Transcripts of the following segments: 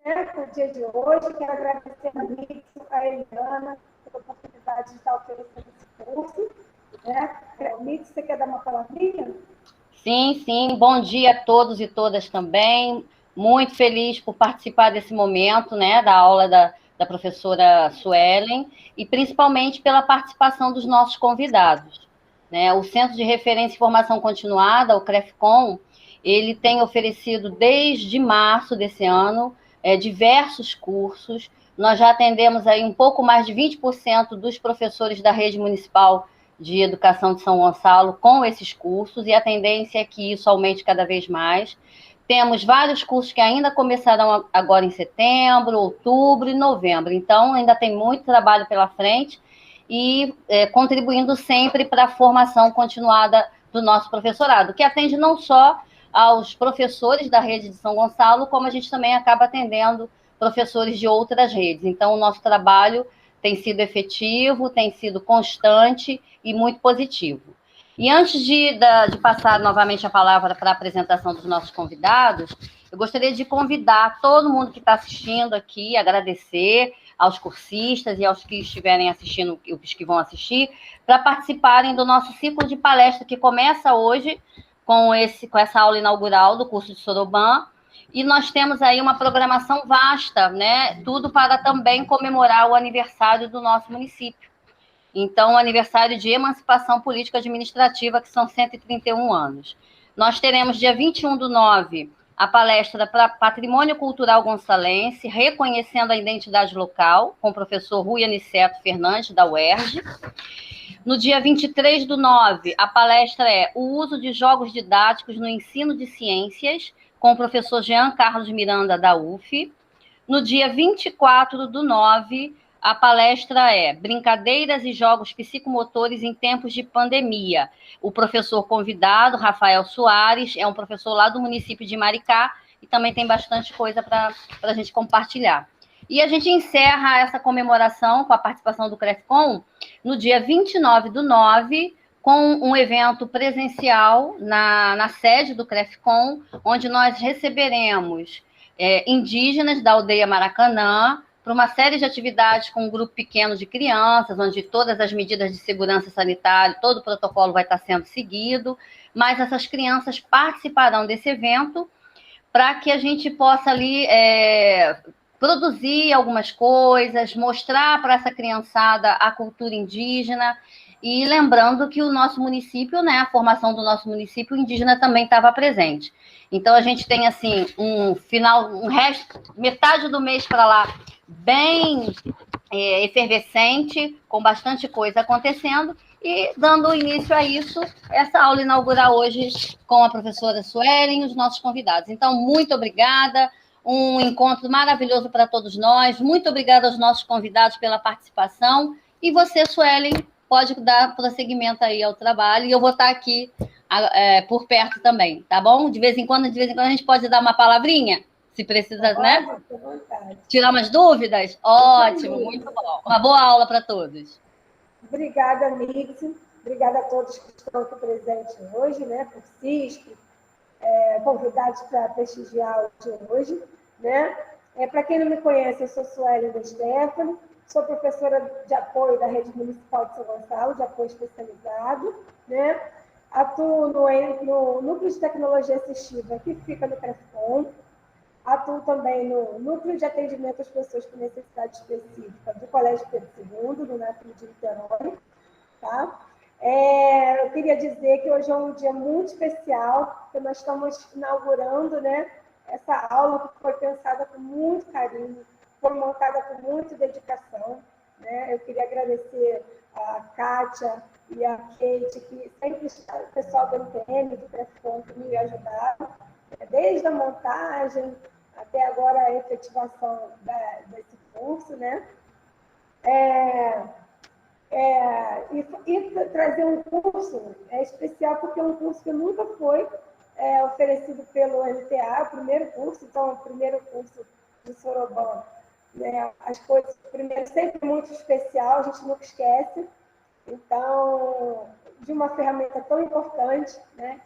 né, para o dia de hoje. Quero agradecer a Mix, a Eliana, pela oportunidade de estar oferecendo esse curso. Né? Mix, você quer dar uma palavrinha? Sim. Bom dia a todos e todas também. Muito feliz por participar desse momento, né, da aula da professora Suelen, e principalmente pela participação dos nossos convidados. Né? O Centro de Referência e Formação Continuada, o CREFCON, ele tem oferecido desde março desse ano diversos cursos. Nós já atendemos aí um pouco mais de 20% dos professores da rede municipal de educação de São Gonçalo com esses cursos, e a tendência é que isso aumente cada vez mais. Temos vários cursos que ainda começarão agora em setembro, outubro e novembro, então ainda tem muito trabalho pela frente, e contribuindo sempre para a formação continuada do nosso professorado, que atende não só aos professores da rede de São Gonçalo, como a gente também acaba atendendo professores de outras redes. Então, o nosso trabalho tem sido efetivo, tem sido constante e muito positivo. E antes de passar novamente a palavra para a apresentação dos nossos convidados, eu gostaria de convidar todo mundo que está assistindo aqui, agradecer aos cursistas e aos que estiverem assistindo, os que vão assistir, para participarem do nosso ciclo de palestra que começa hoje com essa aula inaugural do curso de Soroban. E nós temos aí uma programação vasta, né? Tudo para também comemorar o aniversário do nosso município. Então, o aniversário de emancipação política administrativa, que são 131 anos. Nós teremos, dia 21/9, a palestra para Patrimônio Cultural Gonçalense, reconhecendo a identidade local, com o professor Rui Aniceto Fernandes, da UERJ. No dia 23/9, a palestra é o uso de jogos didáticos no ensino de ciências, com o professor Jean Carlos Miranda, da UF. No dia 24/9, a palestra é Brincadeiras e Jogos Psicomotores em Tempos de Pandemia. O professor convidado, Rafael Soares, é um professor lá do município de Maricá, e também tem bastante coisa para a gente compartilhar. E a gente encerra essa comemoração com a participação do CREFCON no dia 29/9, com um evento presencial na sede do CREFCON, onde nós receberemos indígenas da aldeia Maracanã, para uma série de atividades com um grupo pequeno de crianças, onde todas as medidas de segurança sanitária, todo o protocolo vai estar sendo seguido, mas essas crianças participarão desse evento para que a gente possa ali produzir algumas coisas, mostrar para essa criançada a cultura indígena, e lembrando que o nosso município, né, a formação do nosso município indígena também estava presente. Então, a gente tem, assim, metade do mês para lá, bem efervescente, com bastante coisa acontecendo, e dando início a isso, essa aula inaugural hoje com a professora Suelen e os nossos convidados. Então, muito obrigada, um encontro maravilhoso para todos nós, muito obrigada aos nossos convidados pela participação, e você, Suelen, pode dar prosseguimento aí ao trabalho, e eu vou estar aqui por perto também, tá bom? De vez em quando a gente pode dar uma palavrinha, se precisa, né? Tirar umas dúvidas? Ótimo, muito bom. Uma boa aula para todos. Obrigada, Mix. Obrigada a todos que estão aqui presentes hoje, né? Por CISP, convidados para prestigiar o dia hoje, né? Para quem não me conhece, eu sou Suelen De Stefano, sou professora de apoio da Rede Municipal de São Gonçalo, de apoio especializado, né? Atuo no Núcleo de Tecnologia Assistiva, que fica no CREFCON. Atuo também no Núcleo de Atendimento às Pessoas com Necessidade Específica do Colégio Pedro II, do NAFM de Niterói. Tá? Eu queria dizer que hoje é um dia muito especial, porque nós estamos inaugurando, né, essa aula que foi pensada com muito carinho, foi montada com muita dedicação. Né? Eu queria agradecer a Kátia e a Kate, que sempre o pessoal do MPM, do CREFCON, que me ajudaram, desde a montagem até agora a efetivação desse curso, né? E trazer um curso especial, porque é um curso que nunca foi oferecido pelo MTA, o primeiro curso, então, o primeiro curso de Soroban, né? As coisas, primeiro, sempre muito especial, a gente nunca esquece. Então, de uma ferramenta tão importante, né?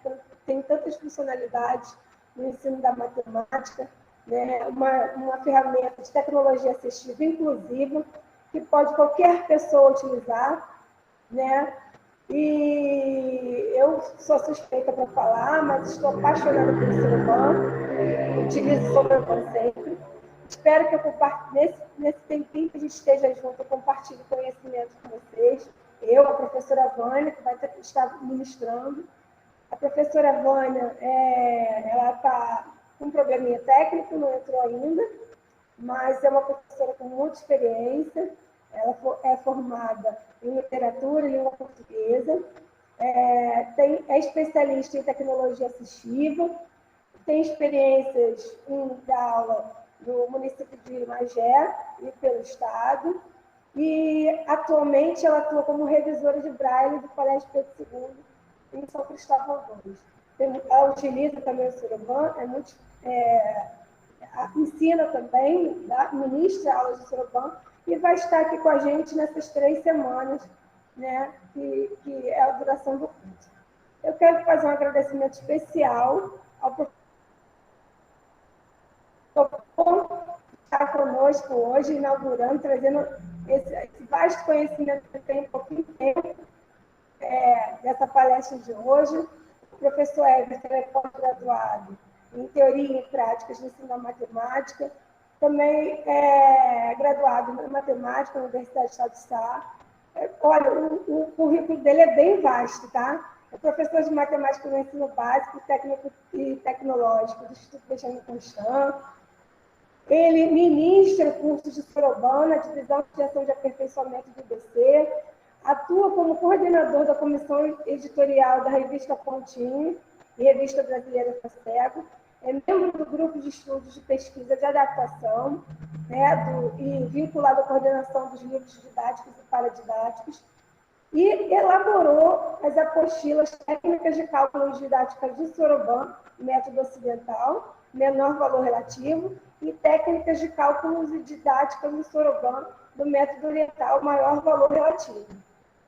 Tem tantas funcionalidades no ensino da matemática, né, uma ferramenta de tecnologia assistiva inclusiva, que pode qualquer pessoa utilizar, né? E eu sou suspeita para falar, mas estou apaixonada pelo Soroban, utilizo o Soroban sempre. Espero que eu nesse tempinho que a gente esteja junto, eu compartilhe conhecimento com vocês. Eu, a professora Vânia, que vai estar ministrando. A professora Vânia, ela está com um probleminha técnico, não entrou ainda, mas é uma professora com muita experiência. Ela é formada em literatura e língua portuguesa, é especialista em tecnologia assistiva, tem experiências em dar aula no município de Magé e pelo Estado, e atualmente ela atua como revisora de Braille do Colégio Pedro II, em São Cristóvão Gomes. Ela utiliza também o Soroban, ensina também, ministra aulas de Soroban, e vai estar aqui com a gente nessas 3 semanas, né, que é a duração do curso. Eu quero fazer um agradecimento especial ao professor estar conosco hoje, inaugurando, trazendo esse vasto conhecimento que tem em pouquinho tempo, dessa palestra de hoje. O professor Everton é pós-graduado em Teoria e Práticas de Ensino da Matemática, também é graduado em Matemática na Universidade do Estado de Sá. Olha, o currículo dele é bem vasto, tá? É professor de Matemática no Ensino Básico, Técnico e Tecnológico do Instituto Benjamin Constant. Ele ministra cursos de Soroban na Divisão de Extensão de Aperfeiçoamento do IBC, atua como coordenador da comissão editorial da revista Pontinho e Revista Brasileira para Cego, é membro do grupo de estudos de pesquisa de adaptação, né, e vinculado à coordenação dos livros didáticos e paradidáticos, e elaborou as apostilas técnicas de cálculos didáticas de Soroban, método ocidental, menor valor relativo, e técnicas de cálculos e didáticas de Soroban, do método oriental, maior valor relativo.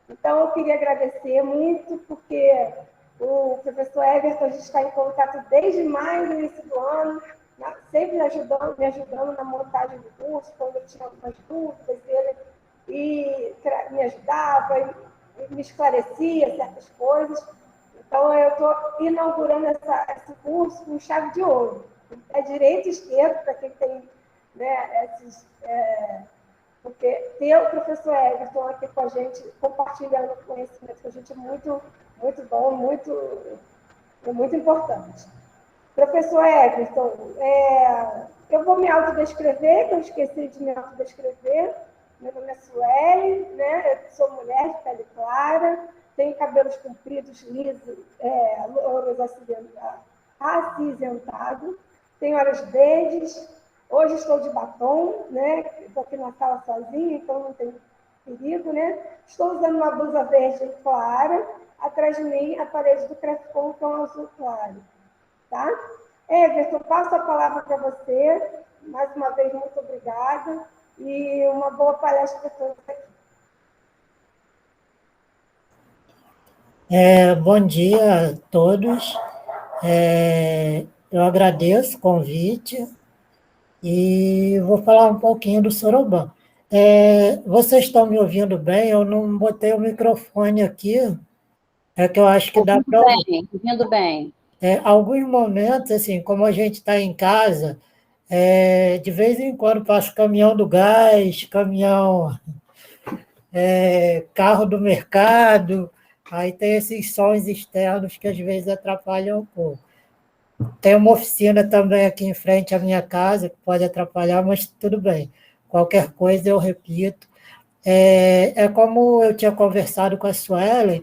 Então, eu queria agradecer muito, porque o professor Everton, a gente está em contato desde maio do início do ano, sempre me ajudando na montagem do curso, quando eu tinha algumas dúvidas, ele me ajudava, e me esclarecia certas coisas. Então, eu estou inaugurando esse curso com chave de ouro. É direito e esquerdo, para quem tem, né, porque ter o professor Everton aqui com a gente, compartilhando conhecimento com a gente é muito, muito bom, muito importante. Professor Everton, eu vou me autodescrever, que eu esqueci de me autodescrever. Meu nome é Sueli, né? Eu sou mulher de pele clara, tenho cabelos compridos, lisos, louros acinzentados, tenho olhos verdes. Hoje estou de batom, né? Estou aqui na sala sozinha, então não tem perigo, né? Estou usando uma blusa verde clara. Atrás de mim, a parede do Crefcom, que é um azul claro. Tá? Everton, passo a palavra para você. Mais uma vez, muito obrigada. E uma boa palestra para todos aqui. Bom dia a todos. Eu agradeço o convite e vou falar um pouquinho do Soroban. Vocês estão me ouvindo bem? Eu não botei o microfone aqui, que eu acho que dá para ouvir. Ouvindo bem. Alguns momentos, assim, como a gente está em casa, de vez em quando passa caminhão do gás, carro do mercado, aí tem esses sons externos que às vezes atrapalham um pouco. Tem uma oficina também aqui em frente à minha casa, que pode atrapalhar, mas tudo bem. Qualquer coisa eu repito. Como eu tinha conversado com a Suelen,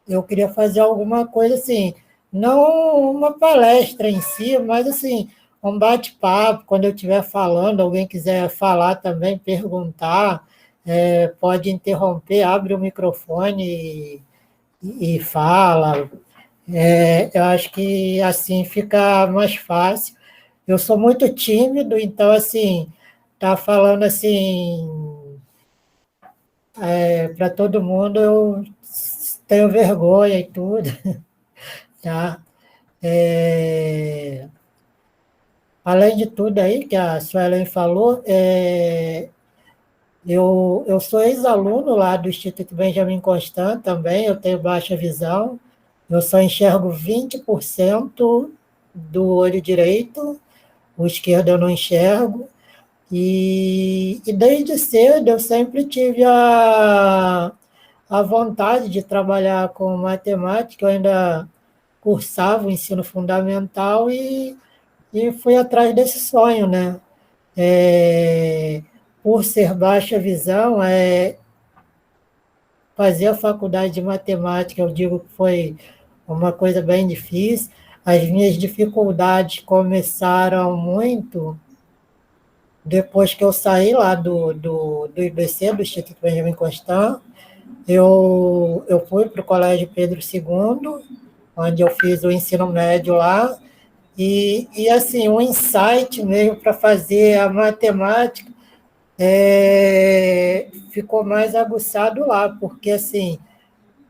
eu queria fazer alguma coisa assim, não uma palestra em si, mas assim, um bate-papo, quando eu estiver falando, alguém quiser falar também, perguntar, pode interromper, abre o microfone e fala. Eu acho que assim fica mais fácil. Eu sou muito tímido, então assim, tá falando assim para todo mundo, eu tenho vergonha e tudo, tá? além de tudo aí que a Suelen falou, eu sou ex-aluno lá do Instituto Benjamin Constant também, eu tenho baixa visão, eu só enxergo 20% do olho direito, o esquerdo eu não enxergo, e desde cedo eu sempre tive a vontade de trabalhar com matemática, eu ainda cursava o ensino fundamental e fui atrás desse sonho, né? Por ser baixa visão, fazer a faculdade de matemática, eu digo que foi uma coisa bem difícil. As minhas dificuldades começaram muito depois que eu saí lá do IBC, do Instituto Benjamin Constant. Eu fui para o Colégio Pedro II, onde eu fiz o ensino médio lá, e assim, um insight mesmo para fazer a matemática ficou mais aguçado lá, porque assim,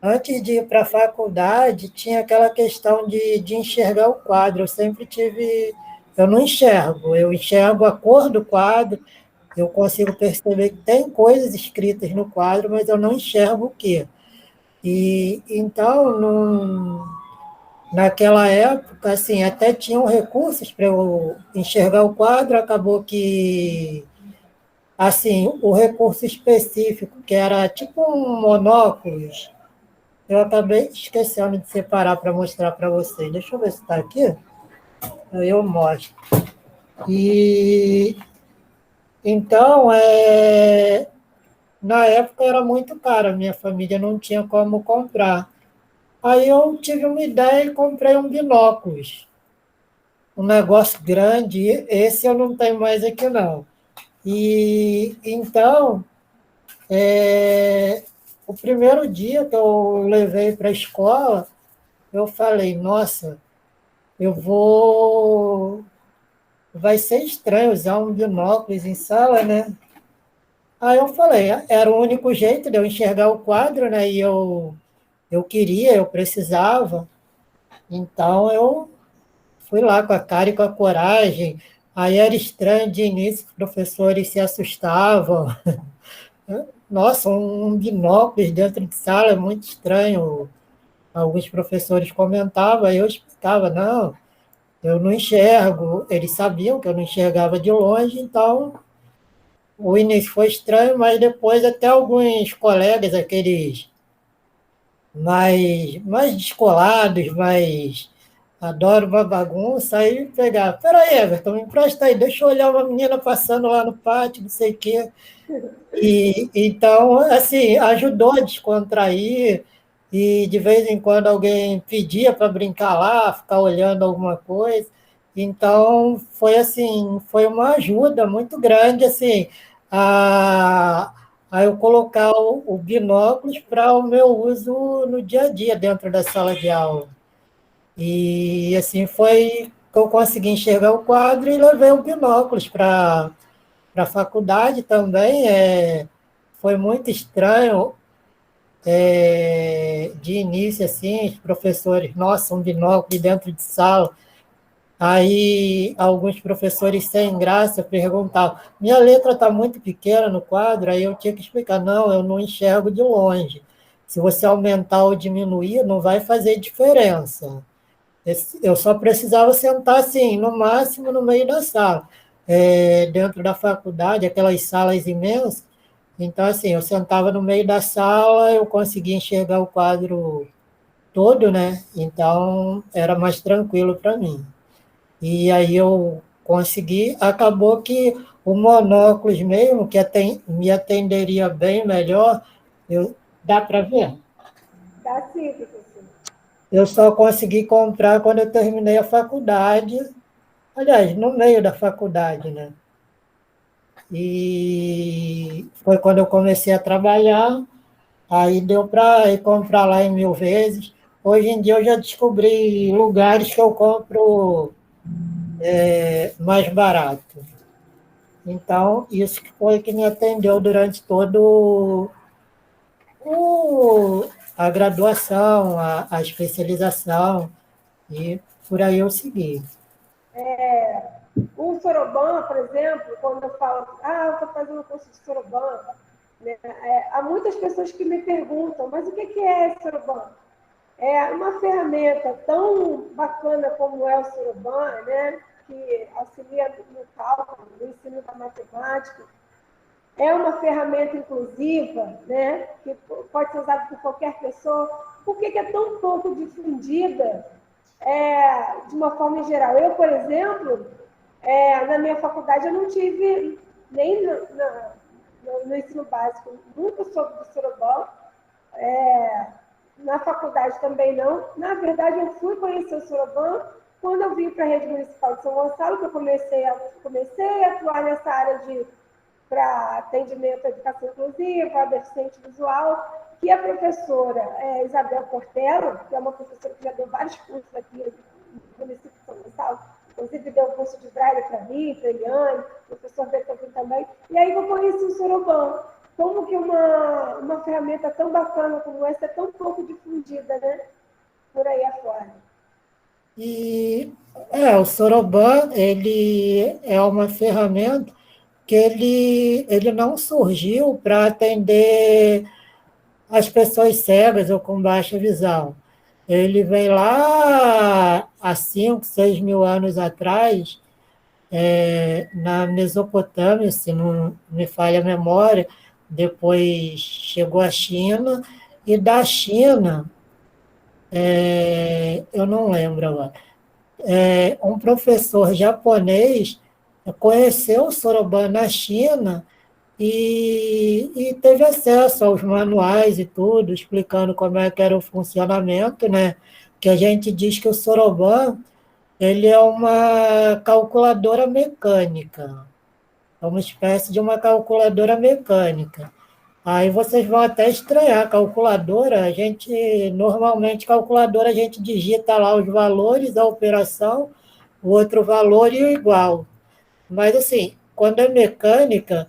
antes de ir para a faculdade, tinha aquela questão de enxergar o quadro. Eu sempre tive. Eu não enxergo, eu enxergo a cor do quadro, eu consigo perceber que tem coisas escritas no quadro, mas eu não enxergo o quê. E então, naquela época, assim, até tinham recursos para eu enxergar o quadro, acabou que, assim, o recurso específico, que era tipo um monóculos, eu acabei esquecendo de separar para mostrar para vocês. Deixa eu ver se está aqui. Aí eu mostro. E então, na época era muito caro, minha família não tinha como comprar. Aí eu tive uma ideia e comprei um binóculos. Um negócio grande, esse eu não tenho mais aqui não. E então, o primeiro dia que eu levei para a escola, eu falei, nossa, eu vou. Vai ser estranho usar um binóculos em sala, né? Aí eu falei, era o único jeito de eu enxergar o quadro, né? E eu queria, eu precisava. Então eu fui lá com a cara e com a coragem. Aí era estranho de início, os professores se assustavam. Nossa, um binóculos dentro de sala é muito estranho. Alguns professores comentavam, aí eu explicava, não, eu não enxergo. Eles sabiam que eu não enxergava de longe, então o início foi estranho, mas depois até alguns colegas, aqueles mais descolados, mais adoram uma bagunça, aí pegar, peraí, Everton, me empresta aí, deixa eu olhar uma menina passando lá no pátio, não sei o quê. E, então, assim, ajudou a descontrair, e de vez em quando alguém pedia para brincar lá, ficar olhando alguma coisa. Então, foi assim, foi uma ajuda muito grande, assim, a, a eu colocar o binóculos para o meu uso no dia a dia, dentro da sala de aula. E assim foi que eu consegui enxergar o quadro e levei o binóculos para a faculdade também. Foi muito estranho, de início, assim, os professores, nossa, um binóculo dentro de sala. Aí alguns professores sem graça perguntavam, minha letra está muito pequena no quadro, aí eu tinha que explicar, não, eu não enxergo de longe. Se você aumentar ou diminuir, não vai fazer diferença. Eu só precisava sentar assim, no máximo no meio da sala. Dentro da faculdade, aquelas salas imensas. Então, assim, eu sentava no meio da sala, eu conseguia enxergar o quadro todo, né? Então, era mais tranquilo para mim. E aí eu consegui, acabou que o monóculos mesmo, que me atenderia bem melhor, dá para ver? Dá sim, professor. Eu só consegui comprar quando eu terminei a faculdade, aliás, no meio da faculdade, né? E foi quando eu comecei a trabalhar, aí deu para ir comprar lá em 1000 vezes. Hoje em dia eu já descobri lugares que eu compro mais barato. Então, isso que foi que me atendeu durante todo a graduação, a especialização, e por aí eu segui. O Soroban, por exemplo, quando eu falo, eu estou fazendo um curso de Soroban, né? Há muitas pessoas que me perguntam, mas o que é Soroban? É uma ferramenta tão bacana como é o Soroban, né? Que auxilia no cálculo, no ensino da matemática. É uma ferramenta inclusiva, né? Que pode ser usada por qualquer pessoa. Por que é tão pouco difundida de uma forma geral? Eu, por exemplo, na minha faculdade, eu não tive nem no ensino básico, nunca soube do Soroban. Na faculdade também não. Na verdade, eu fui conhecer o Soroban quando eu vim para a rede municipal de São Gonçalo, que eu comecei a atuar nessa área para atendimento à educação inclusiva, à deficiente visual, que a professora Isabel Portela, que é uma professora que já deu vários cursos aqui no município de São Gonçalo, inclusive deu um curso de Braille para mim, para a Eliane, o professor Beethoven também, e aí eu conheci o Soroban. Como que uma ferramenta tão bacana como essa é tão pouco difundida, né? Por aí afora. E o Soroban, ele é uma ferramenta que ele não surgiu para atender as pessoas cegas ou com baixa visão. Ele vem lá há 5, 6 mil anos atrás, na Mesopotâmia, se não me falha a memória, depois chegou à China, e da China, eu não lembro agora, um professor japonês conheceu o Soroban na China e teve acesso aos manuais e tudo, explicando como é que era o funcionamento, né? Que a gente diz que o Soroban ele é uma calculadora mecânica, é uma espécie de uma calculadora mecânica. Aí vocês vão até estranhar, calculadora, normalmente calculadora a gente digita lá os valores da operação, o outro valor e o igual. Mas assim, quando é mecânica,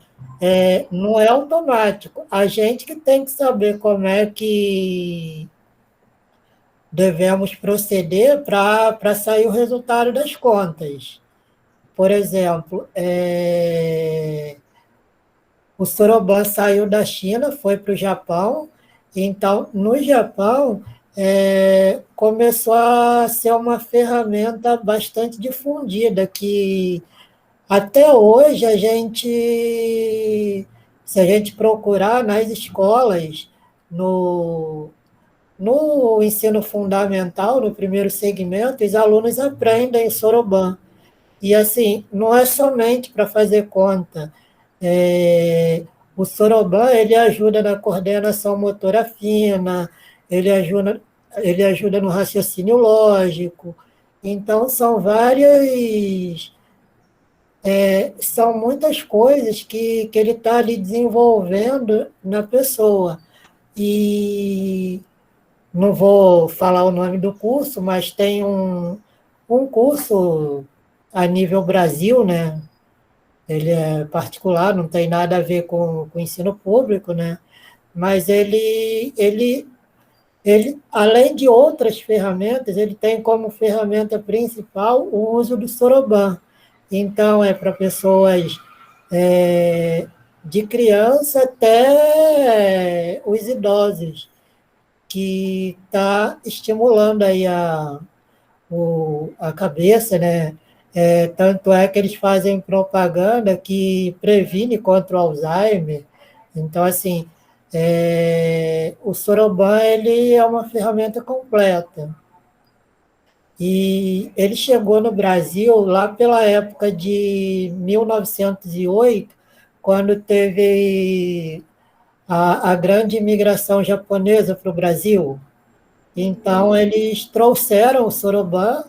não é automático. A gente que tem que saber como é que devemos proceder para sair o resultado das contas. Por exemplo, o Soroban saiu da China, foi para o Japão. Então, no Japão, começou a ser uma ferramenta bastante difundida, que até hoje se a gente procurar nas escolas, no ensino fundamental, no primeiro segmento, os alunos aprendem Soroban. E, assim, não é somente para fazer conta. O Soroban, ele ajuda na coordenação motora fina, ele ajuda no raciocínio lógico. Então, são muitas coisas que ele está ali desenvolvendo na pessoa. E não vou falar o nome do curso, mas tem um curso a nível Brasil, né? Ele é particular, não tem nada a ver com o ensino público, né? Mas ele, além de outras ferramentas, ele tem como ferramenta principal o uso do Soroban. Então, é para pessoas de criança até os idosos, que está estimulando aí a cabeça, né? Tanto é que eles fazem propaganda que previne contra o Alzheimer. Então, assim, o Soroban ele é uma ferramenta completa. E ele chegou no Brasil lá pela época de 1908, quando teve a grande imigração japonesa para o Brasil. Então, eles trouxeram o Soroban,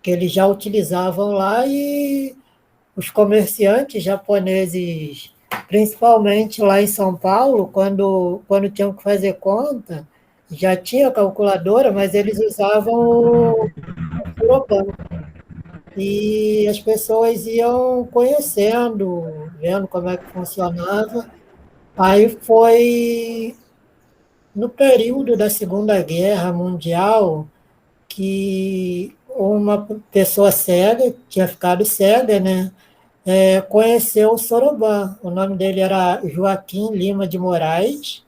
que eles já utilizavam lá, e os comerciantes japoneses, principalmente lá em São Paulo, quando tinham que fazer conta, já tinha calculadora, mas eles usavam o Soroban. E as pessoas iam conhecendo, vendo como é que funcionava. Aí foi no período da Segunda Guerra Mundial que uma pessoa cega, tinha ficado cega, né? Conheceu o Soroban. O nome dele era Joaquim Lima de Moraes,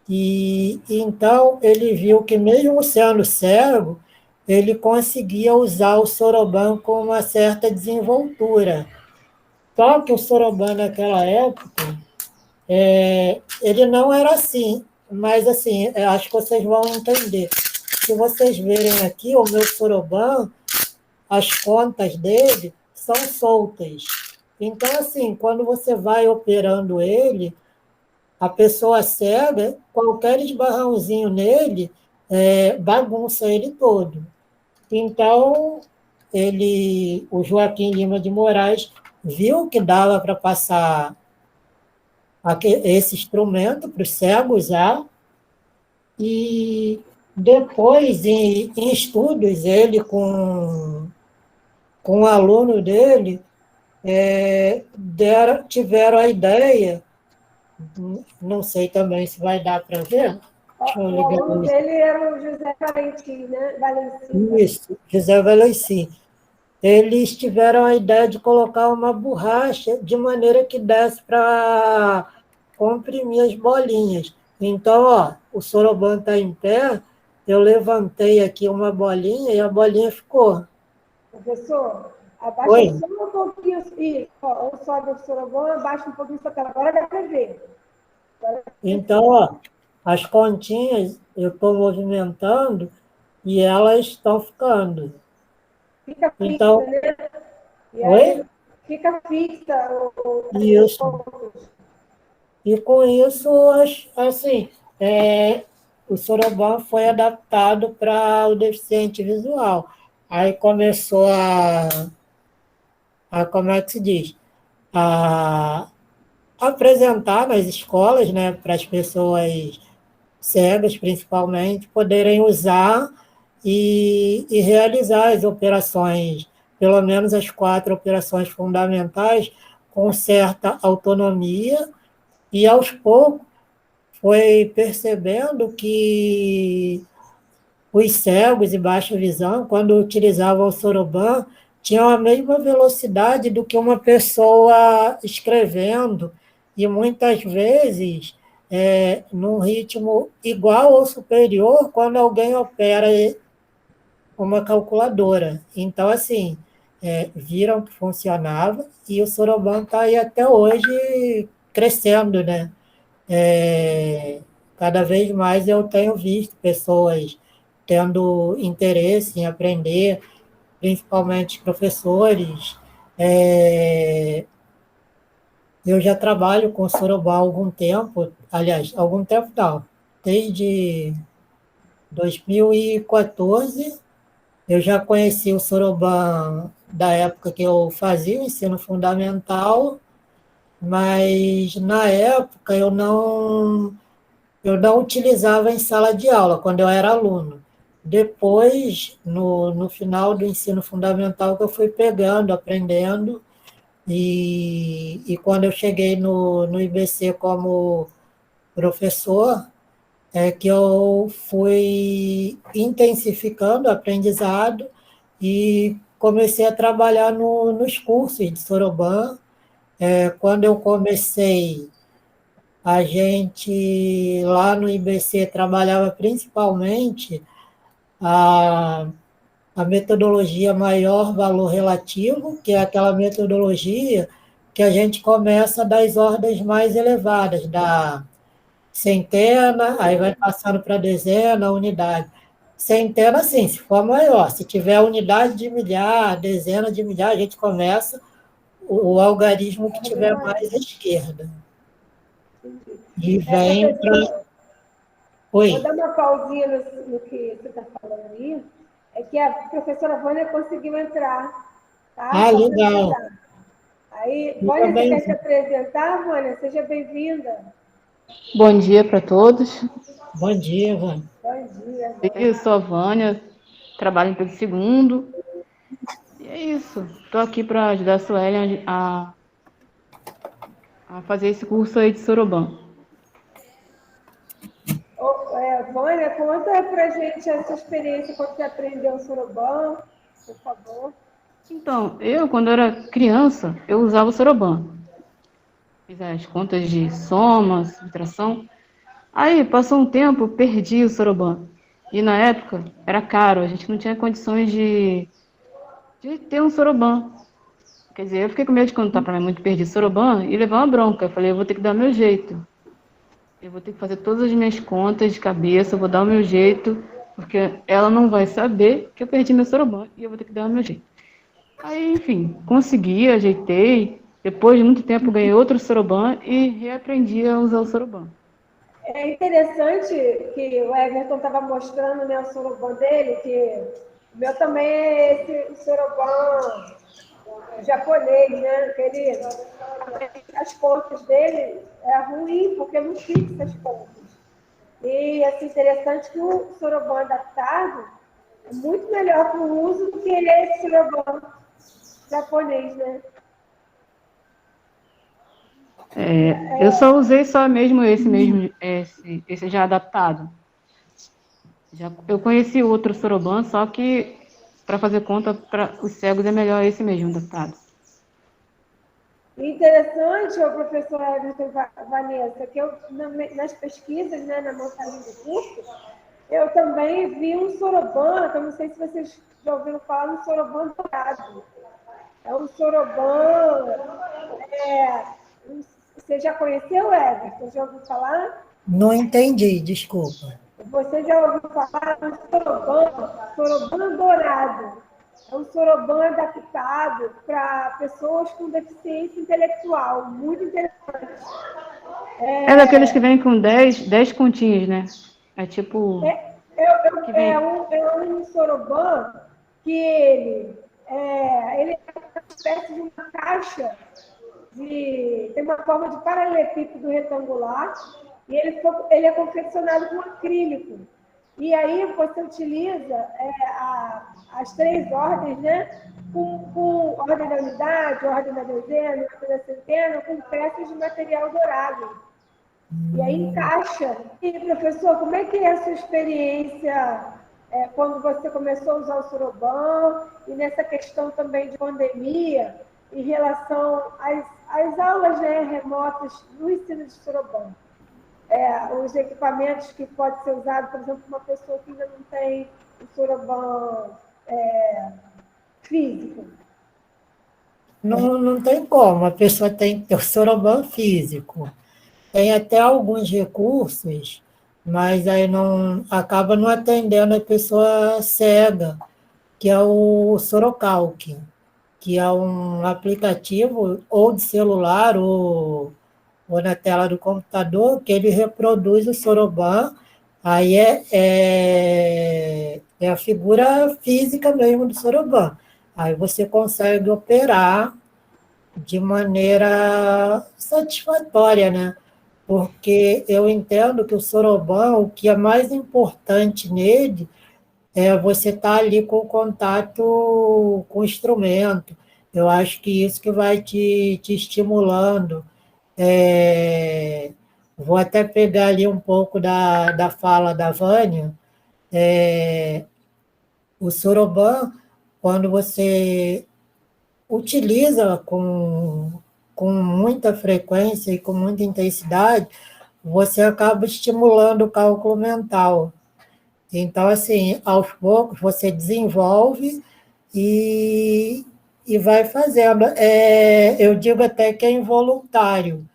e então ele viu que, mesmo sendo cego, ele conseguia usar o Soroban com uma certa desenvoltura. Só que o Soroban, naquela época, ele não era assim, mas assim, acho que vocês vão entender. Se vocês verem aqui, o meu Soroban, as pontas dele são soltas. Então, assim, quando você vai operando ele, a pessoa cega, qualquer esbarrãozinho nele, bagunça ele todo. Então, o Joaquim Lima de Moraes viu que dava para passar esse instrumento para o cego usar, e depois, em estudos, ele com um aluno dele, tiveram a ideia, não sei também se vai dar para ver. Deixa eu O ligar aluno dele era o José Valentim, né? Valentim. isso, José Valentim. Eles tiveram a ideia de colocar uma borracha de maneira que desse para comprimir as bolinhas. Então, ó, o Soroban está em pé, eu levantei aqui uma bolinha e a bolinha ficou. Professor, abaixa Oi? só um pouquinho, isso, ou sobe o Soroban, abaixa um pouquinho sua tela. Agora dá para ver. Então, ó, as pontinhas eu estou movimentando e elas estão ficando. Fica fixa, Então, né? E oi? aí fica fixa os Isso. pontos. E com isso, assim, o Soroban foi adaptado para o deficiente visual. Aí começou como é que se diz? A apresentar nas escolas, né, para as pessoas cegas, principalmente, poderem usar e realizar as operações, pelo menos as 4 operações fundamentais, com certa autonomia, e aos poucos foi percebendo que os cegos e baixa visão, quando utilizavam o Soroban, tinham a mesma velocidade do que uma pessoa escrevendo, e muitas vezes num ritmo igual ou superior quando alguém opera uma calculadora. Então, assim, viram que funcionava, e o Soroban está aí até hoje crescendo, né? Cada vez mais eu tenho visto pessoas tendo interesse em aprender, principalmente professores. Eu já trabalho com Sorobá há algum tempo, aliás, algum tempo não, desde 2014 eu já conheci o Sorobá da época que eu fazia o ensino fundamental, mas na época eu não utilizava em sala de aula, quando eu era aluno. Depois, no final do ensino fundamental, que eu fui pegando, aprendendo, e quando eu cheguei no IBC como professor, é que eu fui intensificando o aprendizado e comecei a trabalhar nos cursos de Soroban. Quando eu comecei, a gente, lá no IBC, trabalhava principalmente a, a metodologia maior valor relativo, que é aquela metodologia que a gente começa das ordens mais elevadas, da centena, aí vai passando para dezena, unidade. Centena, sim, se for maior. Se tiver unidade de milhar, dezena de milhar, a gente começa o algarismo que tiver mais à esquerda. E vem para. Vou Oi. dar uma pausinha no que você está falando aí. É que a professora Vânia conseguiu entrar, tá? Ah, Só para legal. avisar. Aí, Eu Vânia, você também. quer se apresentar, Vânia? Seja bem-vinda. Bom dia para todos. Bom dia, Vânia. Bom dia, Eu Vânia. sou a Vânia, trabalho em Pedro II. E é isso. Estou aqui para ajudar a Suelen a fazer esse curso aí de Soroban. Vânia, conta pra gente a sua experiência quando você aprendeu o Soroban. por favor. Então, quando eu era criança, eu usava o Soroban. Fiz as contas de soma, subtração. Aí, passou um tempo, perdi o Soroban. E na época, era caro, a gente não tinha condições de ter um Soroban. Quer dizer, eu fiquei com medo de contar para minha mãe que perdi o Soroban e levar uma bronca. Eu falei, eu vou ter que dar meu jeito. Eu vou ter que fazer todas as minhas contas de cabeça, eu vou dar o meu jeito, porque ela não vai saber que eu perdi meu Soroban e eu vou ter que dar o meu jeito. Aí, enfim, consegui, ajeitei. Depois de muito tempo, ganhei outro Soroban e reaprendi a usar o Soroban. É interessante que o Everton estava mostrando, né, o Soroban dele, que o meu também é esse Soroban japonês, né? Que ele, as contas dele é ruim, porque não fixa as contas. E assim, interessante que o Soroban adaptado é muito melhor para o uso do que esse Soroban japonês, né? Eu só usei só mesmo esse já adaptado. Eu conheci outro Soroban, só que para fazer conta para os cegos é melhor esse mesmo adaptado. Interessante, o professor Everton Vanessa, que eu, nas pesquisas, né, na montagem do curso, eu também vi um Soroban, que eu não sei se vocês já ouviram falar no Soroban dourado. É um Soroban. Você já conheceu, Everton? Já ouviu falar? Não entendi, desculpa. Você já ouviu falar do Soroban dourado? É um Soroban adaptado para pessoas com deficiência intelectual. Muito interessante. É daqueles que vem com 10 continhos, né? É tipo... É um Soroban que ele é uma espécie de uma caixa, tem uma forma de paralelepípedo retangular, e ele é confeccionado com acrílico. E aí você utiliza as 3 ordens, né? Com ordem da unidade, ordem da dezena, ordem da centena, com peças de material dourado. E aí encaixa. E, professor, como é que é a sua experiência quando você começou a usar o Soroban e nessa questão também de pandemia em relação às aulas, né, remotas no ensino de Soroban? Os equipamentos que podem ser usados, por exemplo, uma pessoa que ainda não tem o Soroban físico. Não tem como, a pessoa tem que ter o Soroban físico. Tem até alguns recursos, mas aí acaba não atendendo a pessoa cega, que é o Sorocalc, que é um aplicativo ou de celular ou na tela do computador, que ele reproduz o Soroban, aí é a figura física mesmo do Soroban. Aí você consegue operar de maneira satisfatória, né? Porque eu entendo que o Soroban, o que é mais importante nele é você estar ali com o contato com o instrumento. Eu acho que isso que vai te estimulando. Vou até pegar ali um pouco da fala da Vânia. O Soroban, quando você utiliza com muita frequência e com muita intensidade, você acaba estimulando o cálculo mental. Então, assim, aos poucos você desenvolve e vai fazendo. Eu digo até que é involuntário,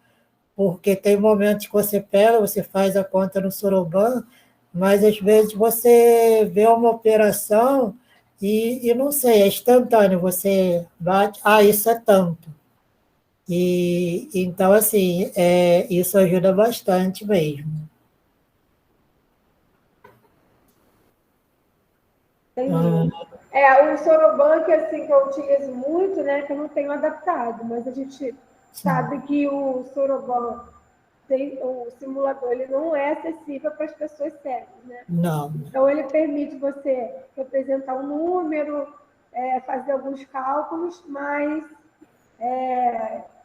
porque tem momentos que você pega, você faz a conta no Soroban, mas às vezes você vê uma operação e não sei, é instantâneo, você bate, isso é tanto. E então, assim, isso ajuda bastante mesmo. O Soroban, que assim, que eu utilizo muito, né, que eu não tenho adaptado, mas a gente sabe que o Soroban, o simulador, ele não é acessível para as pessoas cegas, né? Não. Então, ele permite você representar um número, fazer alguns cálculos, mas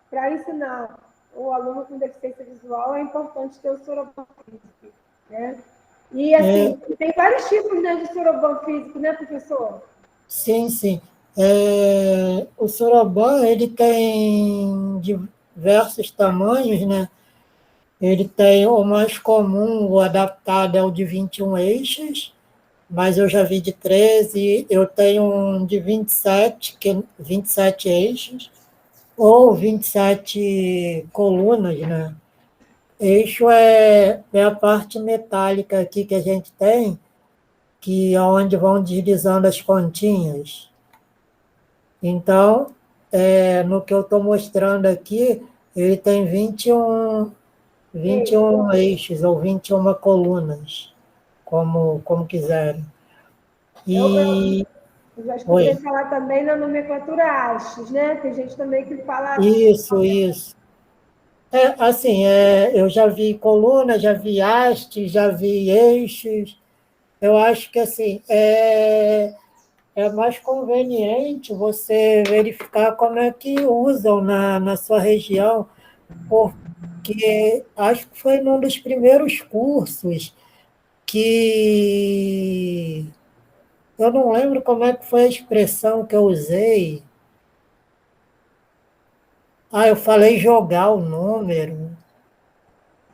para ensinar o aluno com deficiência visual é importante ter o Soroban físico, né? E, assim, tem vários tipos, né, de Soroban físico, né, professor? Sim, sim. O soroban, ele tem diversos tamanhos, né? Ele tem o mais comum, o adaptado é o de 21 eixos, mas eu já vi de 13, eu tenho um de 27, que é 27 eixos, ou 27 colunas, né? Eixo é a parte metálica aqui que a gente tem, que é onde vão deslizando as pontinhas. Então, no que eu estou mostrando aqui, ele tem 21 eixos ou 21 colunas, como quiserem. Eu E, já escutei oi, falar também na nomenclatura hastes, né? Tem gente também que fala. isso. Assim, eu já vi coluna, já vi haste, já vi eixos. Eu acho que assim, é mais conveniente você verificar como é que usam na sua região, porque acho que foi num dos primeiros cursos que eu não lembro como é que foi a expressão que eu usei. Eu falei jogar o número.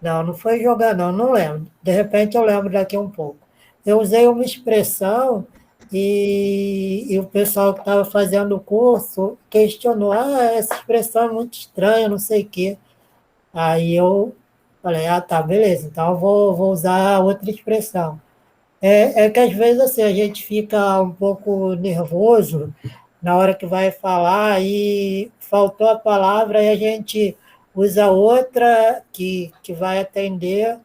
Não, não foi jogar, não, não lembro. De repente eu lembro daqui um pouco. Eu usei uma expressão e o pessoal que estava fazendo o curso questionou: essa expressão é muito estranha, não sei o quê. Aí eu falei: tá, beleza, então eu vou usar outra expressão. É que às vezes assim, a gente fica um pouco nervoso na hora que vai falar e faltou a palavra e a gente usa outra que vai atender,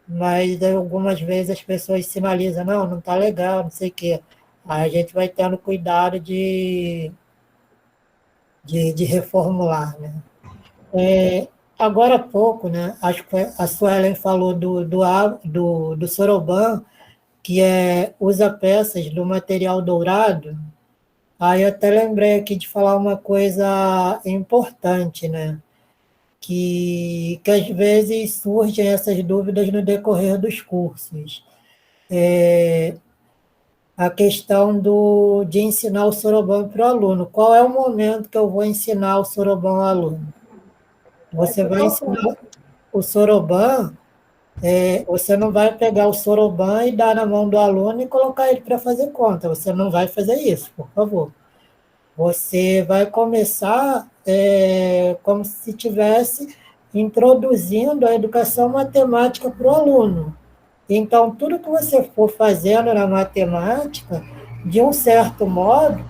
mas algumas vezes as pessoas sinalizam, não está legal, não sei o quê. Aí a gente vai tendo cuidado de reformular, né? Agora há pouco, né, acho que a Suelen falou do soroban, que usa peças do material dourado. Aí eu até lembrei aqui de falar uma coisa importante, né? Que às vezes surgem essas dúvidas no decorrer dos cursos. A questão de ensinar o soroban para o aluno. Qual é o momento que eu vou ensinar o soroban ao aluno? Você vai ensinar o soroban, você não vai pegar o soroban e dar na mão do aluno e colocar ele para fazer conta. Você não vai fazer isso, por favor. Você vai começar como se estivesse introduzindo a educação matemática para o aluno. Então, tudo que você for fazendo na matemática, de um certo modo,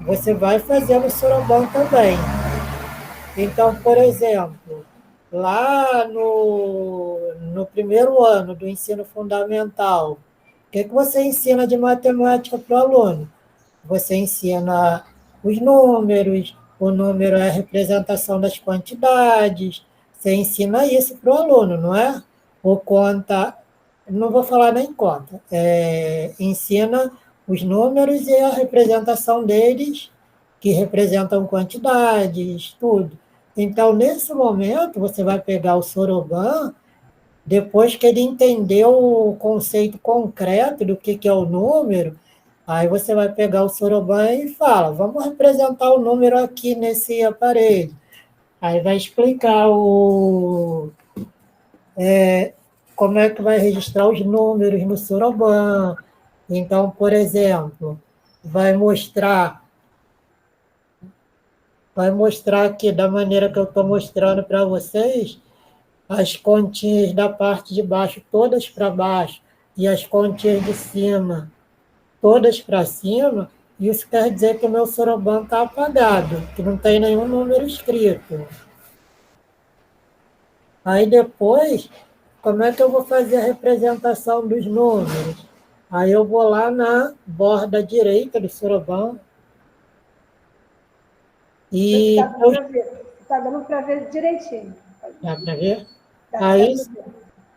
você vai fazer no soroban também. Então, por exemplo, lá no primeiro ano do ensino fundamental, o que você ensina de matemática para o aluno? Você ensina os números, o número é a representação das quantidades, você ensina isso para o aluno, não é? Ou conta, não vou falar nem conta, ensina os números e a representação deles, que representam quantidades, tudo. Então, nesse momento, você vai pegar o soroban, depois que ele entendeu o conceito concreto do que é o número, aí você vai pegar o soroban e fala, vamos representar o número aqui nesse aparelho. Aí vai explicar como é que vai registrar os números no soroban. Então, por exemplo, vai mostrar aqui da maneira que eu estou mostrando para vocês, as continhas da parte de baixo todas para baixo e as continhas de cima todas para cima, isso quer dizer que o meu soroban está apagado, que não tem nenhum número escrito. Aí depois, como é que eu vou fazer a representação dos números? Aí eu vou lá na borda direita do soroban e... Está dando para ver direitinho. Dá para ver? Dá Aí, para ver.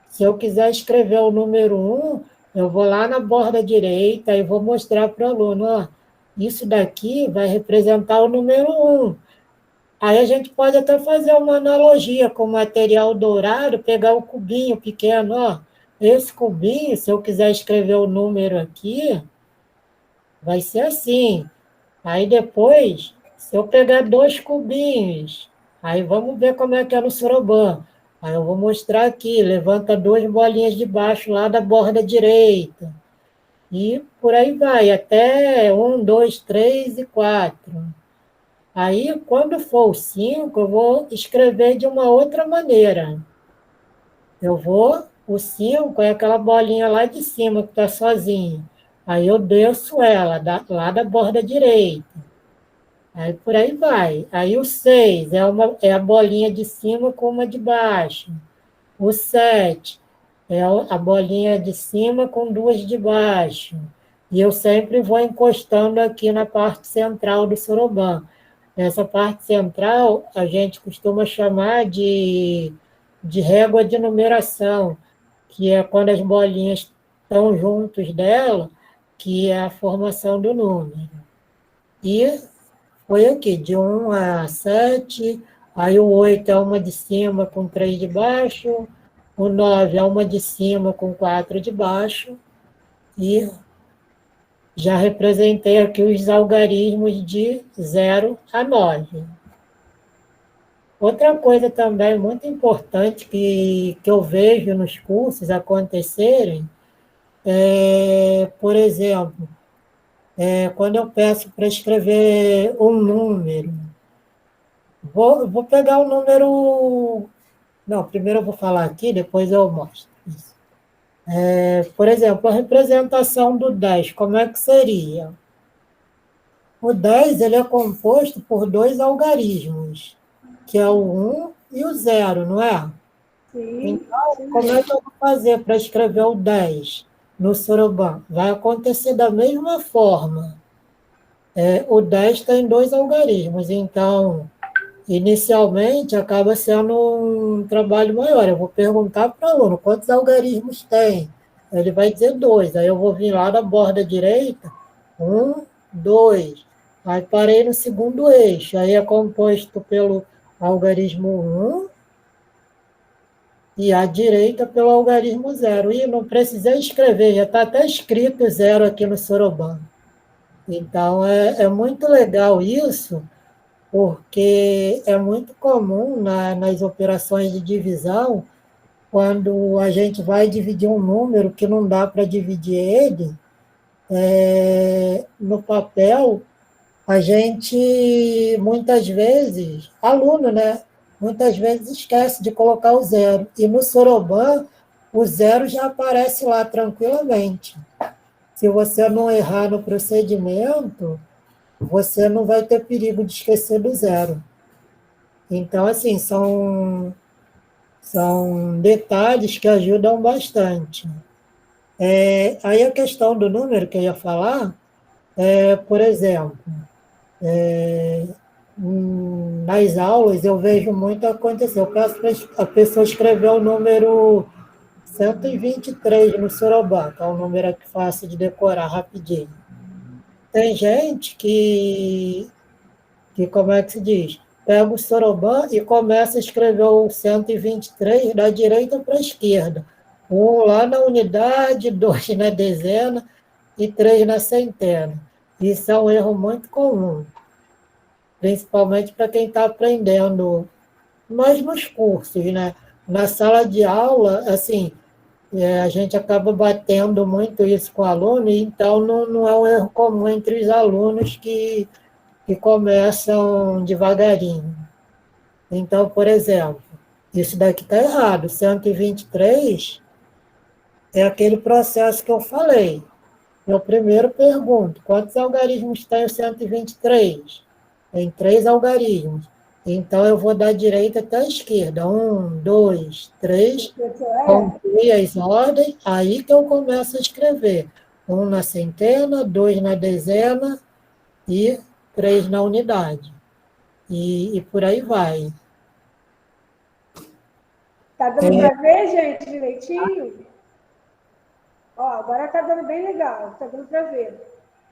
se eu quiser escrever o número 1, eu vou lá na borda direita e vou mostrar para o aluno, ó, isso daqui vai representar o número 1. Aí a gente pode até fazer uma analogia com o material dourado, pegar o cubinho pequeno, ó. Esse cubinho, se eu quiser escrever o número aqui, vai ser assim. Aí depois, se eu pegar 2 cubinhos, aí vamos ver como é que é no soroban. Aí eu vou mostrar aqui, levanta 2 bolinhas de baixo lá da borda direita. E por aí vai, até 1, 2, 3 e 4. Aí, quando for o 5, eu vou escrever de uma outra maneira. O 5 é aquela bolinha lá de cima que está sozinha. Aí eu desço ela, lá da borda direita. Aí por aí vai. Aí o 6 é a bolinha de cima com uma de baixo. O 7 é a bolinha de cima com 2 de baixo. E eu sempre vou encostando aqui na parte central do soroban. Essa parte central a gente costuma chamar de régua de numeração, que é quando as bolinhas estão juntos dela, que é a formação do número. E foi aqui, de 1 a 7, aí o 8 é uma de cima com 3 de baixo, o 9 é uma de cima com 4 de baixo, e já representei aqui os algarismos de 0 a 9. Outra coisa também muito importante que eu vejo nos cursos acontecerem por exemplo, quando eu peço para escrever um número, vou pegar o número. Não, primeiro eu vou falar aqui, depois eu mostro. Isso. Por exemplo, a representação do 10, como é que seria? O 10 ele é composto por 2 algarismos, que é o 1 e o 0, não é? Sim, Então, sim. como é que eu vou fazer para escrever o 10 no soroban? Vai acontecer da mesma forma. O 10 tem 2 algarismos, então, inicialmente, acaba sendo um trabalho maior. Eu vou perguntar para o aluno quantos algarismos tem. Ele vai dizer 2. Aí eu vou vir lá da borda direita, 1, 2. Aí parei no segundo eixo. Aí é composto pelo algarismo 1 e à direita pelo algarismo 0. E não precisei escrever, já está até escrito 0 aqui no soroban. Então, é muito legal isso, porque é muito comum nas operações de divisão, quando a gente vai dividir um número que não dá para dividir ele, no papel, a gente, muitas vezes, aluno, né? Muitas vezes esquece de colocar o 0. E no soroban, o 0 já aparece lá tranquilamente. Se você não errar no procedimento, você não vai ter perigo de esquecer do 0. Então, assim, são detalhes que ajudam bastante. Aí a questão do número que eu ia falar, por exemplo, nas aulas eu vejo muito acontecer. Eu peço para a pessoa escrever o número 123 no soroban, que é um número aqui fácil de decorar rapidinho. Tem gente que como é que se diz? Pega o soroban e começa a escrever o 123 da direita para a esquerda. 1 lá na unidade, 2 na dezena e 3 na centena. Isso é um erro muito comum, principalmente para quem está aprendendo, mas nos cursos, né? Na sala de aula, assim, a gente acaba batendo muito isso com o aluno, então não é um erro comum entre os alunos que começam devagarinho. Então, por exemplo, isso daqui está errado. 123 é aquele processo que eu falei. Eu primeiro pergunto, quantos algarismos tem o 123? Tem 3 algarismos. Então, eu vou da direita até a esquerda. 1, 2, 3. Contei as ordens, aí que eu começo a escrever. 1 na centena, 2 na dezena e 3 na unidade. E por aí vai. Tá dando para ver, gente, direitinho? Ó, agora tá dando bem legal, tá dando para ver.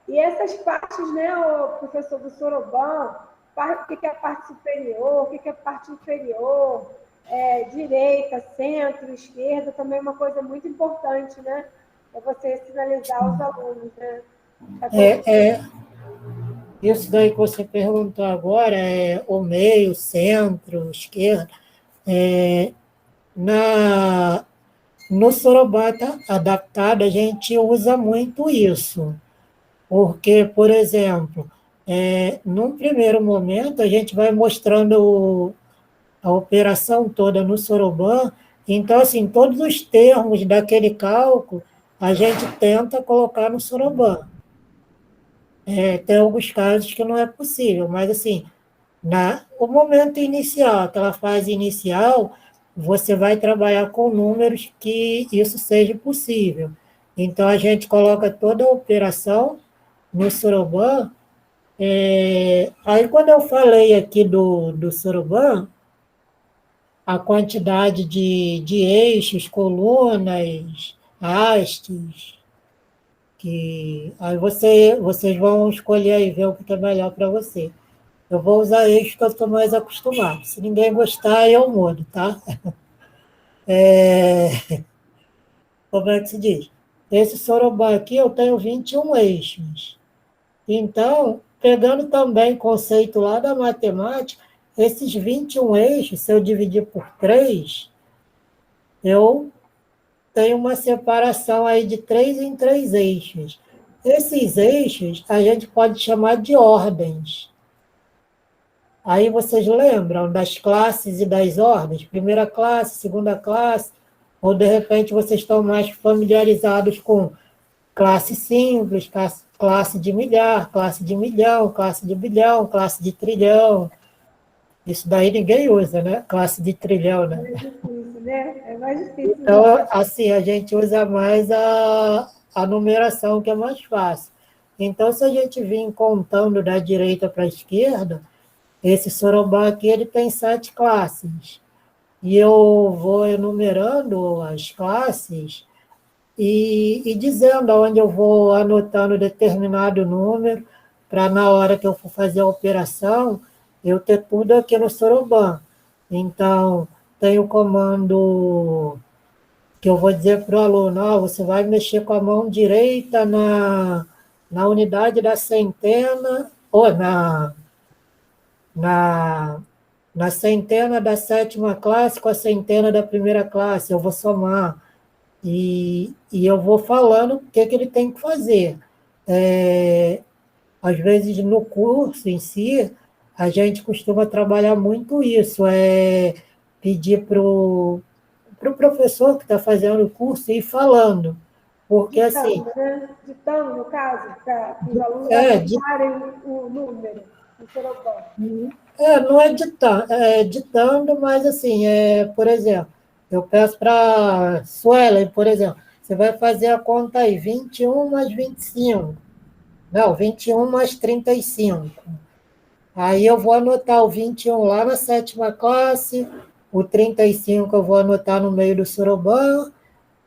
E essas partes, né, o professor do soroban, o que é a parte superior, o que é a parte inferior, direita, centro, esquerda, também é uma coisa muito importante, né? É você sinalizar aos alunos, né? Isso daí que você perguntou agora é o meio, centro, esquerda. É, na, no Sorobata adaptado, a gente usa muito isso, porque, por exemplo, num primeiro momento, a gente vai mostrando a operação toda no Soroban, então, assim, todos os termos daquele cálculo, a gente tenta colocar no Soroban. Tem alguns casos que não é possível, mas, assim, o momento inicial, aquela fase inicial, você vai trabalhar com números que isso seja possível. Então, a gente coloca toda a operação no Soroban. Aí, quando eu falei aqui do Soroban, a quantidade de eixos, colunas, hastes, que aí vocês vão escolher aí, ver o que é melhor para você. Eu vou usar eixos que eu estou mais acostumado. Se ninguém gostar, eu mudo, tá? Como é que se diz? Esse Sorobã aqui eu tenho 21 eixos. Então, pegando também conceito lá da matemática, esses 21 eixos, se eu dividir por 3, eu tenho uma separação aí de 3 em 3 eixos. Esses eixos a gente pode chamar de ordens. Aí vocês lembram das classes e das ordens? Primeira classe, segunda classe, ou de repente vocês estão mais familiarizados com classe simples, classe de milhar, classe de milhão, classe de bilhão, classe de trilhão. Isso daí ninguém usa, né? Classe de trilhão, né? É difícil, né? É mais difícil. Então, assim, a gente usa mais a numeração, que é mais fácil. Então, se a gente vir contando da direita para a esquerda, esse Sorobã aqui ele tem 7 classes. E eu vou enumerando as classes e dizendo onde eu vou anotando determinado número, para na hora que eu for fazer a operação, eu ter tudo aqui no Sorobã. Então, tem o comando que eu vou dizer para o aluno, você vai mexer com a mão direita na unidade da centena, ou na, na centena da 7ª classe com a centena da 1ª classe, eu vou somar. E eu vou falando o que ele tem que fazer. Às vezes, no curso em si, a gente costuma trabalhar muito isso, pedir para o professor que está fazendo o curso ir falando. Porque, ditando, assim... né? Ditando, no caso, para os alunos anotarem o número do Sorobã. Não é ditando, mas, assim, por exemplo, eu peço para Suelen, por exemplo, você vai fazer a conta aí, 21 mais 25. Não, 21 mais 35. Aí eu vou anotar o 21 lá na 7ª classe, o 35 eu vou anotar no meio do Sorobã,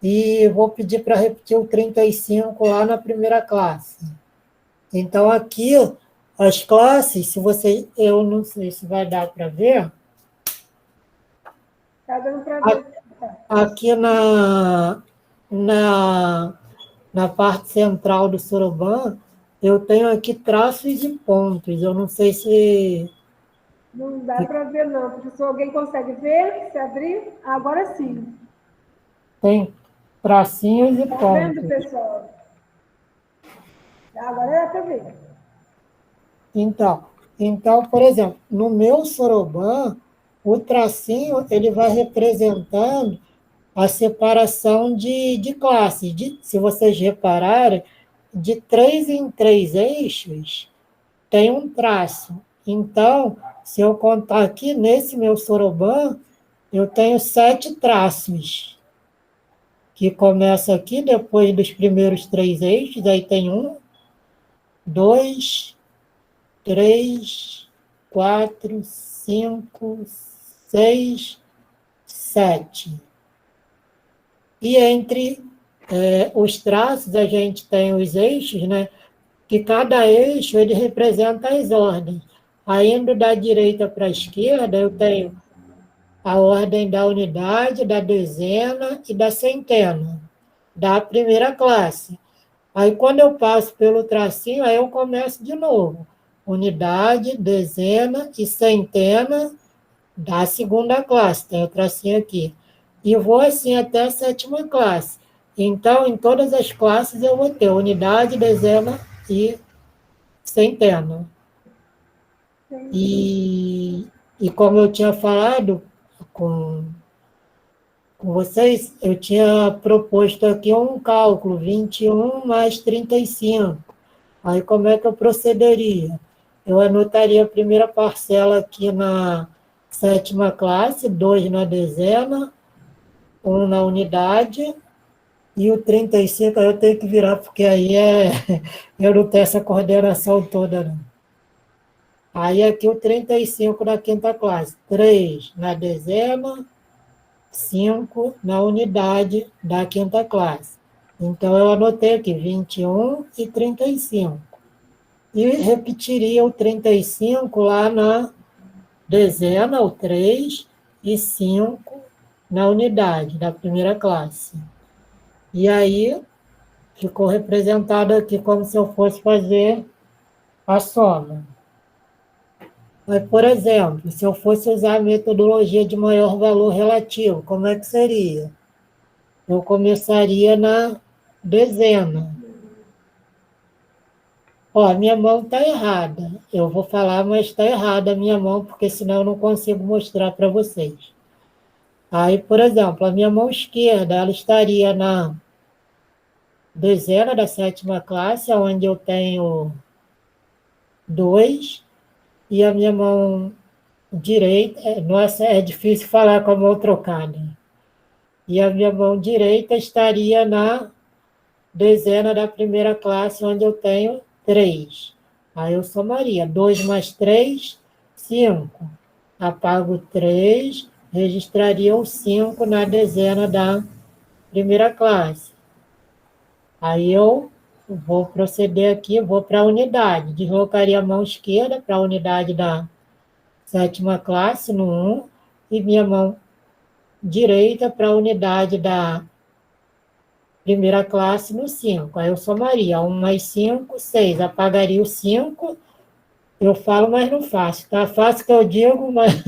e vou pedir para repetir o 35 lá na 1ª classe. Então, aqui, as classes, se você... Eu não sei se vai dar para ver. Está dando para ver. Aqui na parte central do Sorobã, eu tenho aqui traços e pontos. Eu não sei se... Não dá para ver, não. Professor, alguém consegue ver? Se abrir? Agora sim. Tem tracinhos e pontos. Está vendo, pessoal? Agora dá para ver. Então, por exemplo, no meu Sorobã, o tracinho ele vai representando a separação de classes. Se vocês repararem, de 3 em 3 eixos, tem um traço. Então, se eu contar aqui, nesse meu Sorobã, eu tenho 7 traços, que começa aqui, depois dos primeiros 3 eixos, aí tem 1, 2, 3, 4, 5, 6, 7. E entre os traços, a gente tem os eixos, né? Que cada eixo ele representa as ordens. Aí, indo da direita para a esquerda, eu tenho a ordem da unidade, da dezena e da centena, da 1ª classe. Aí, quando eu passo pelo tracinho, aí eu começo de novo. unidade, dezena e centena da segunda classe. Tem o tracinho aqui. E vou assim até a 7ª classe. Então, em todas as classes, eu vou ter unidade, dezena e centena. E como eu tinha falado com vocês, eu tinha proposto aqui um cálculo, 21 mais 35. Aí, como é que eu procederia? Eu anotaria a primeira parcela aqui na 7ª classe, 2 na dezena, 1 na unidade, e o 35 aí eu tenho que virar, porque aí eu não tenho essa coordenação toda, não. Aí aqui o 35 na 5ª classe, 3 na dezena, 5 na unidade da 5ª classe. Então, eu anotei aqui 21 e 35. E repetiria o 35 lá na dezena, o 3, e 5 na unidade da primeira classe. E aí, ficou representado aqui como se eu fosse fazer a soma. Mas, por exemplo, se eu fosse usar a metodologia de maior valor relativo, como é que seria? Eu começaria na dezena. Ó, a minha mão está errada. Eu vou falar, mas está errada a minha mão, porque senão eu não consigo mostrar para vocês. Aí, por exemplo, a minha mão esquerda, ela estaria na dezena da 7ª classe, onde eu tenho 2, e a minha mão direita, nossa, é difícil falar com a mão trocada. E a minha mão direita estaria na dezena da primeira classe, onde eu tenho 3. Aí eu somaria 2 mais 3, 5. Apago 3, registraria o 5 na dezena da primeira classe. Aí eu vou proceder aqui, vou para a unidade. Deslocaria a mão esquerda para a unidade da 7ª classe, no 1, e minha mão direita para a unidade da primeira classe, no 5. Aí eu somaria 1 mais 5, 6. Apagaria o 5. Eu falo, mas não faço. Tá fácil que eu digo, mas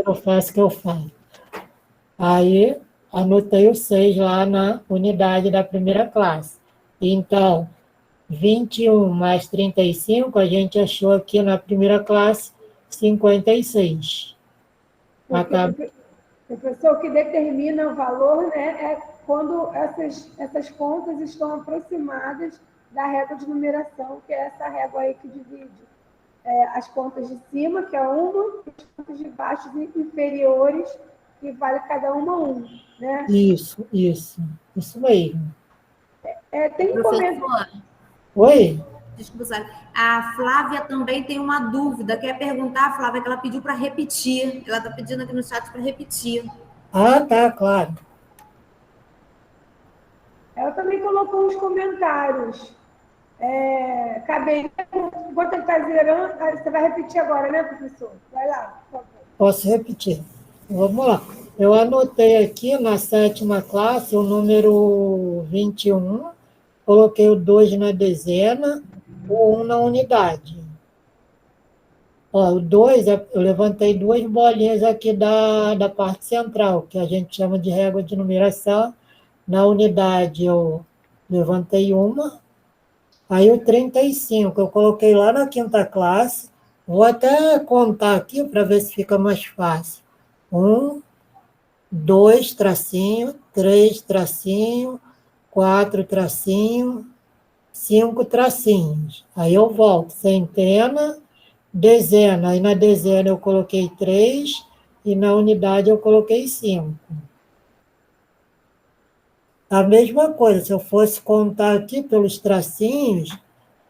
não faço que eu falo. Aí, anotei o 6 lá na unidade da primeira classe. Então, 21 mais 35, a gente achou aqui na primeira classe 56. Professor, o que determina o valor, né, é quando essas contas estão aproximadas da régua de numeração, que é essa régua aí que divide as contas de cima, que é 1, e as contas de baixo e inferiores, que vale cada uma 1. Né? Isso mesmo. Tem um comentário. Oi? Desculpa, Sara. A Flávia também tem uma dúvida. Quer perguntar, Flávia, que ela pediu para repetir. Ela está pedindo aqui no chat para repetir. Ah, tá, claro. Ela também colocou uns comentários. Caberia, enquanto ele está zerando, você vai repetir agora, né, professor? Vai lá, por favor. Posso repetir? Vamos lá. Eu anotei aqui na 7ª classe o número 21, coloquei o 2 na dezena, o 1 na unidade. Ó, o 2, eu levantei 2 bolinhas aqui da parte central, que a gente chama de régua de numeração. Na unidade eu levantei uma. Aí o 35 eu coloquei lá na 5ª classe. Vou até contar aqui para ver se fica mais fácil. 1, 2, tracinho, 3, tracinho, 4, tracinho, 5 tracinhos. Aí eu volto, centena, dezena. Aí na dezena eu coloquei 3 e na unidade eu coloquei 5. A mesma coisa, se eu fosse contar aqui pelos tracinhos,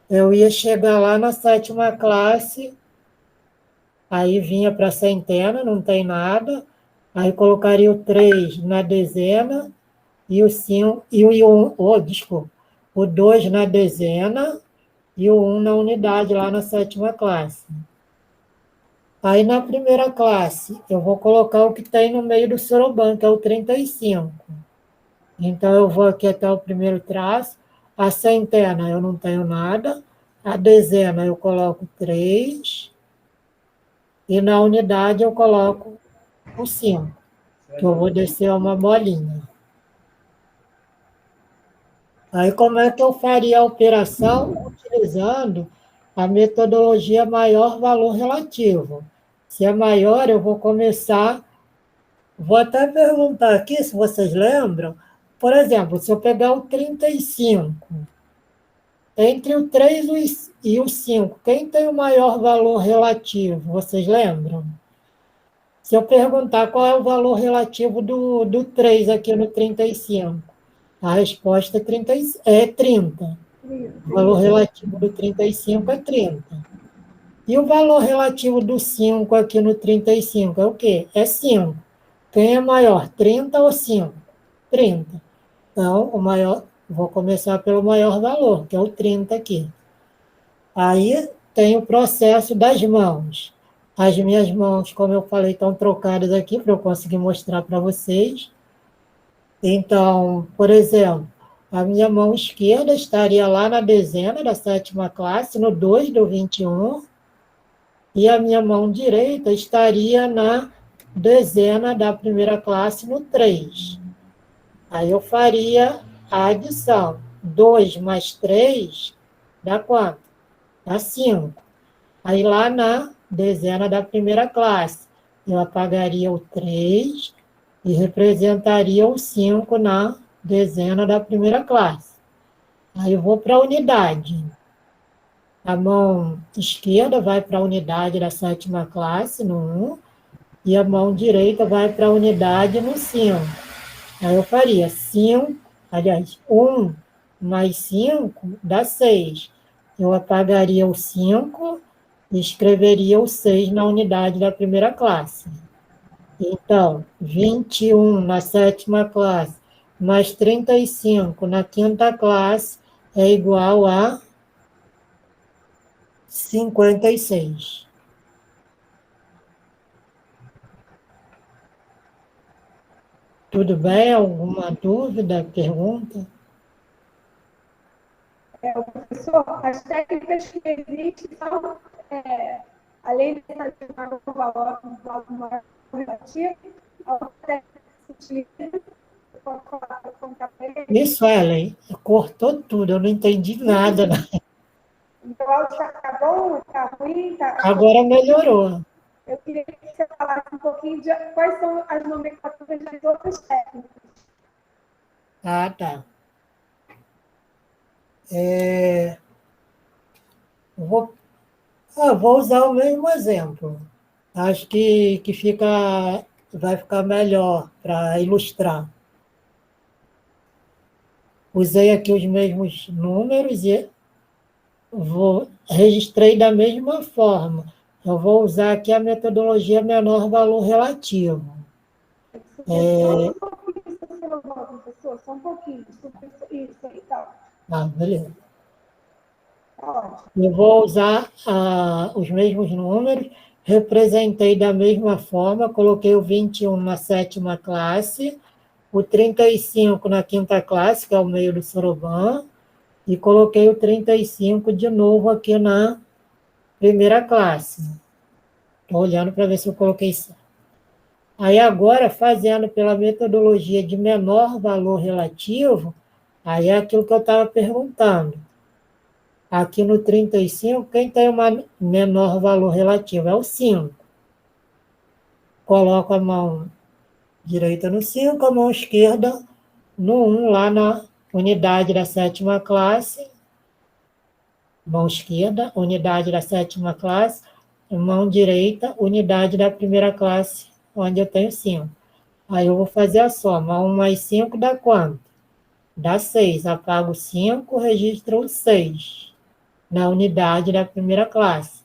eu ia chegar lá na 7ª classe, aí vinha para a centena, não tem nada, aí colocaria o 3 na dezena, e o 5, e o 1, desculpa, o 2 na dezena, e o 1 na unidade, lá na 7ª classe. Aí na primeira classe, eu vou colocar o que tem no meio do soroban, que é o 35. Então, eu vou aqui até o primeiro traço. A centena, eu não tenho nada. a dezena eu coloco 3, e na unidade eu coloco o 5, que eu vou descer uma bolinha. Aí, como é que eu faria a operação utilizando a metodologia maior valor relativo? Se é maior, eu vou começar... Vou até perguntar aqui, se vocês lembram. Por exemplo, se eu pegar o 35, entre o 3 e o 5, quem tem o maior valor relativo? Vocês lembram? Se eu perguntar qual é o valor relativo do 3 aqui no 35, a resposta é 30. O valor relativo do 35 é 30. E o valor relativo do 5 aqui no 35 é o quê? É 5. Quem é maior, 30 ou 5? 30. Então, vou começar pelo maior valor, que é o 30 aqui. Aí tem o processo das mãos. As minhas mãos, como eu falei, estão trocadas aqui para eu conseguir mostrar para vocês. Então, por exemplo, a minha mão esquerda estaria lá na dezena da 7ª classe, no 2 do 21, e a minha mão direita estaria na dezena da 1ª classe, no 3. Aí eu faria a adição. 2 mais 3 dá quanto? Dá 5. Aí lá na dezena da 1ª classe, eu apagaria o 3 e representaria o 5 na dezena da 1ª classe. Aí eu vou para a unidade. A mão esquerda vai para a unidade da 7ª classe, no 1, e a mão direita vai para a unidade no 5. Aí eu faria 1 mais 5 dá 6. Eu apagaria o 5 e escreveria o 6 na unidade da 1ª classe. Então, 21 na 7ª classe mais 35 na 5ª classe é igual a 56. Tudo bem? Alguma dúvida, pergunta? Professor, as técnicas que existem são, além de determinar o valor maior relativo, a outra técnica que se utiliza para contar para ele. Isso, Ellen, cortou tudo, eu não entendi nada. Então, o áudio está bom, está ruim? Agora melhorou. Eu queria que você falasse um pouquinho de quais são as nomenclaturas das outras técnicas. Ah, tá. Vou usar o mesmo exemplo. Acho que vai ficar melhor para ilustrar. Usei aqui os mesmos números e registrei da mesma forma. Eu vou usar aqui a metodologia menor valor relativo. Só um pouquinho. Isso aí, tá. Ah, beleza. Eu vou usar os mesmos números, representei da mesma forma, coloquei o 21 na 7ª classe, o 35 na 5ª classe, que é o meio do soroban, e coloquei o 35 de novo aqui na 1ª classe. Estou olhando para ver se eu coloquei certo. Aí agora, fazendo pela metodologia de menor valor relativo, aí é aquilo que eu estava perguntando. Aqui no 35, quem tem uma menor valor relativo é o 5. Coloco a mão direita no 5, a mão esquerda no 1, lá na unidade da 7ª classe. Mão esquerda, unidade da 7ª classe. Mão direita, unidade da 1ª classe, onde eu tenho 5. Aí eu vou fazer a soma. 1 mais 5 dá quanto? Dá 6. Apago 5, registro o 6 na unidade da 1ª classe.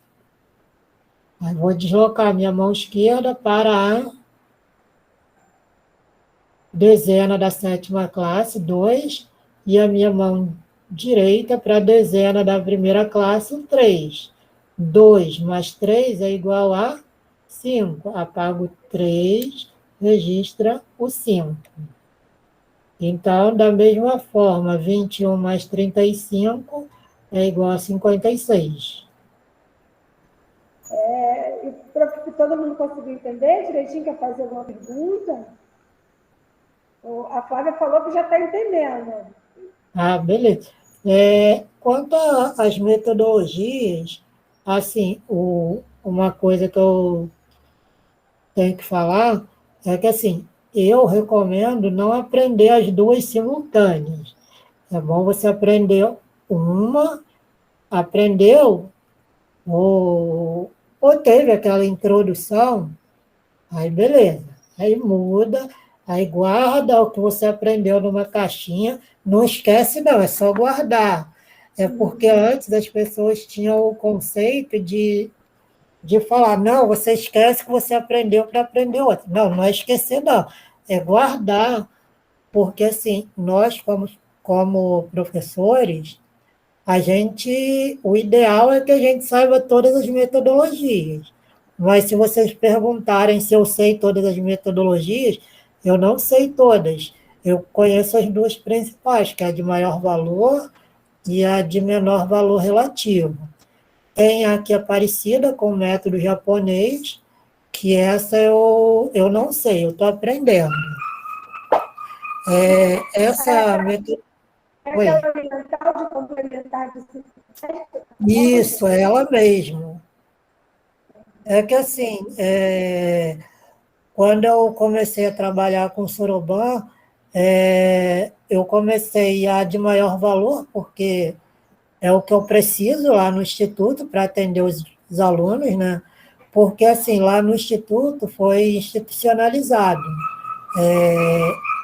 Aí vou deslocar minha mão esquerda para a dezena da 7ª classe, 2, e a minha mão direita para a dezena da 1ª classe, 3. 2 mais 3 é igual a 5. Apago 3, registra o 5. Então, da mesma forma, 21 mais 35 é igual a 56. E para todo mundo conseguir entender direitinho, quer fazer alguma pergunta? A Flávia falou que já está entendendo. Ah, beleza. Quanto às metodologias, assim, uma coisa que eu tenho que falar é que, assim, eu recomendo não aprender as duas simultâneas. É bom você aprender uma, aprendeu, ou teve aquela introdução, aí beleza. Aí muda, aí guarda o que você aprendeu numa caixinha. Não esquece, não, é só guardar. É porque antes as pessoas tinham o conceito de falar, não, você esquece que você aprendeu para aprender outro. Não, não é esquecer, não. É guardar, porque assim, nós como professores, o ideal é que a gente saiba todas as metodologias. Mas se vocês perguntarem se eu sei todas as metodologias, eu não sei todas. Eu conheço as duas principais, que é a de maior valor e a de menor valor relativo. Tem a que é parecida com o método japonês, que essa eu não sei, eu estou aprendendo. Essa metodologia. É aquela oriental de complementar de 57? Isso, é ela mesmo. É que assim, quando eu comecei a trabalhar com Soroban, eu comecei a de maior valor, porque é o que eu preciso lá no Instituto para atender os alunos, né? Porque, assim, lá no Instituto foi institucionalizado.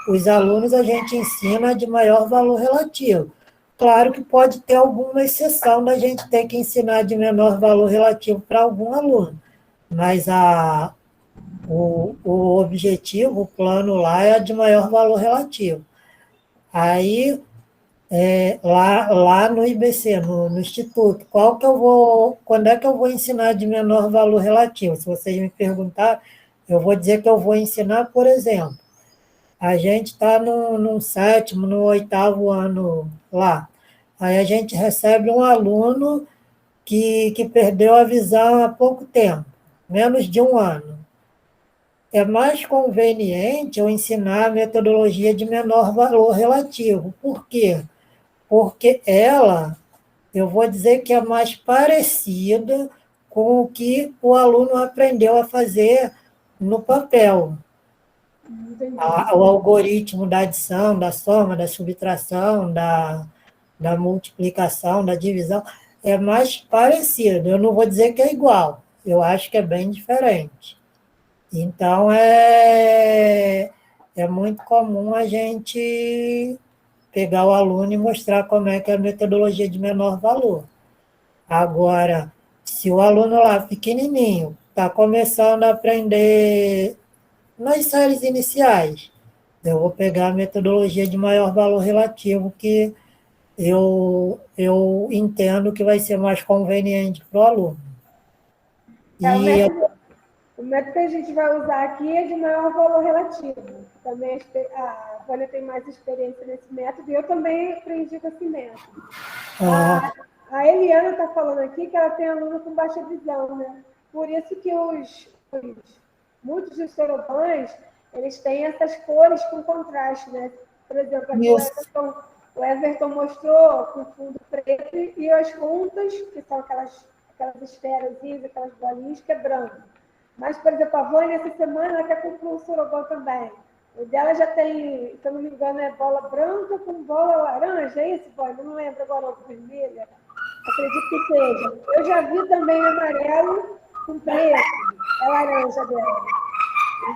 Os alunos a gente ensina de maior valor relativo. Claro que pode ter alguma exceção da gente ter que ensinar de menor valor relativo para algum aluno, mas o objetivo, o plano lá é de maior valor relativo. Aí, lá no IBC, no Instituto, quando é que eu vou ensinar de menor valor relativo? Se vocês me perguntar, eu vou dizer que eu vou ensinar, por exemplo, a gente está no sétimo, no oitavo ano lá. Aí a gente recebe um aluno que perdeu a visão há pouco tempo, menos de um ano. É mais conveniente eu ensinar a metodologia de menor valor relativo. Por quê? Porque eu vou dizer que é mais parecida com o que o aluno aprendeu a fazer no papel. O algoritmo da adição, da soma, da subtração, da multiplicação, da divisão, é mais parecido. Eu não vou dizer que é igual, eu acho que é bem diferente. Então, é muito comum a gente pegar o aluno e mostrar como é que é a metodologia de menor valor. Agora, se o aluno lá, pequenininho, está começando a aprender nas séries iniciais, eu vou pegar a metodologia de maior valor relativo, que eu entendo que vai ser mais conveniente para o aluno. O método que a gente vai usar aqui é de maior valor relativo. Também a Vânia tem mais experiência nesse método e eu também aprendi com esse método. A Eliana está falando aqui que ela tem aluno com baixa visão, né? Por isso que muitos dos sorobãs, eles têm essas cores com contraste, né? Por exemplo, aqui o Everton mostrou com fundo preto e as pontas, que são aquelas esferas, aquelas bolinhas, que é branco. Mas, por exemplo, a Vânia, essa semana, ela quer comprar um sorobã também. O dela já tem, se eu não me engano, é bola branca com bola laranja, é isso, Vânia? Não lembro agora o vermelha. Acredito que seja. Eu já vi também amarelo com preto, é laranja dela.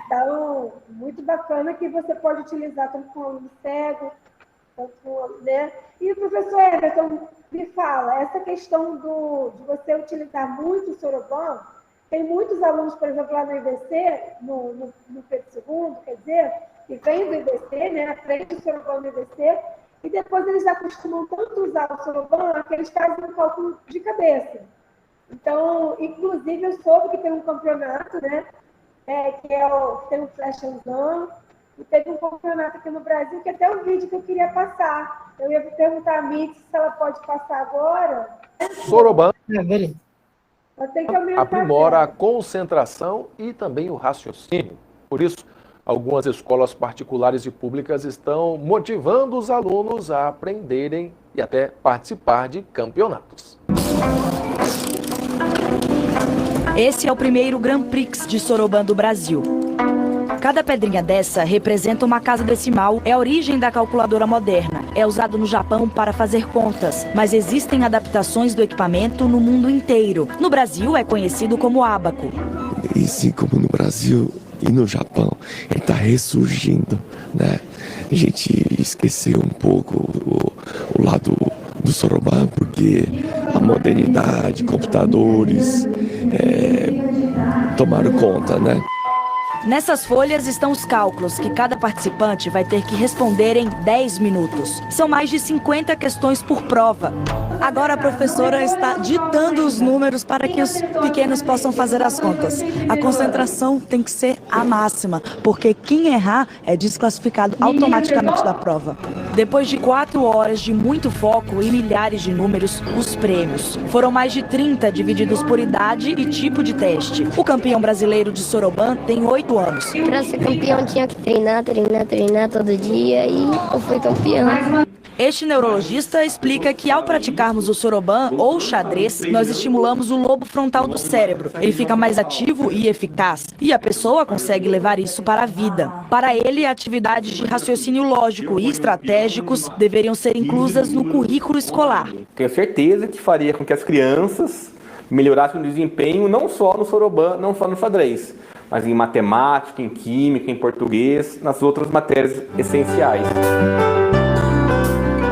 Então, muito bacana que você pode utilizar tanto com aluno cego, tanto com, né? E o professor Everton, me fala, essa questão de você utilizar muito o sorobã, tem muitos alunos, por exemplo, lá no IBC, no Pedro II, quer dizer, que vem do IBC, né, aprende o sorobã no IBC, e depois eles acostumam tanto usar o sorobã que eles fazem um cálculo de cabeça. Então, inclusive, eu soube que tem um campeonato, né, que tem o Flashzão, E teve um campeonato aqui no Brasil, que até o vídeo que eu queria passar. Eu ia perguntar a Mitz se ela pode passar agora. Soroban Beleza. Eu tenho que aumentar aprimora a concentração e também o raciocínio. Por isso, algumas escolas particulares e públicas estão motivando os alunos a aprenderem e até participar de campeonatos. Esse é o primeiro Grand Prix de Soroban do Brasil. Cada pedrinha dessa representa uma casa decimal, é a origem da calculadora moderna. É usado no Japão para fazer contas, mas existem adaptações do equipamento no mundo inteiro. No Brasil é conhecido como ábaco. E assim como no Brasil e no Japão, ele está ressurgindo, né? A gente esqueceu um pouco o lado do Soroban, porque a modernidade, computadores tomaram conta, né? Nessas folhas estão os cálculos que cada participante vai ter que responder em 10 minutos. São mais de 50 questões por prova. Agora a professora está ditando os números para que os pequenos possam fazer as contas. A concentração tem que ser a máxima, porque quem errar é desclassificado automaticamente da prova. Depois de 4 horas de muito foco e milhares de números, os prêmios. Foram mais de 30 divididos por idade e tipo de teste. O campeão brasileiro de Soroban tem 8 anos. Para ser campeão tinha que treinar todo dia e eu fui campeão. Este neurologista explica que ao praticarmos o Soroban ou xadrez, nós estimulamos o lobo frontal do cérebro. Ele fica mais ativo e eficaz, e a pessoa consegue levar isso para a vida. Para ele, atividades de raciocínio lógico e estratégicos deveriam ser inclusas no currículo escolar. Tenho certeza que faria com que as crianças melhorassem o desempenho não só no Soroban, não só no xadrez, mas em matemática, em química, em português, nas outras matérias essenciais.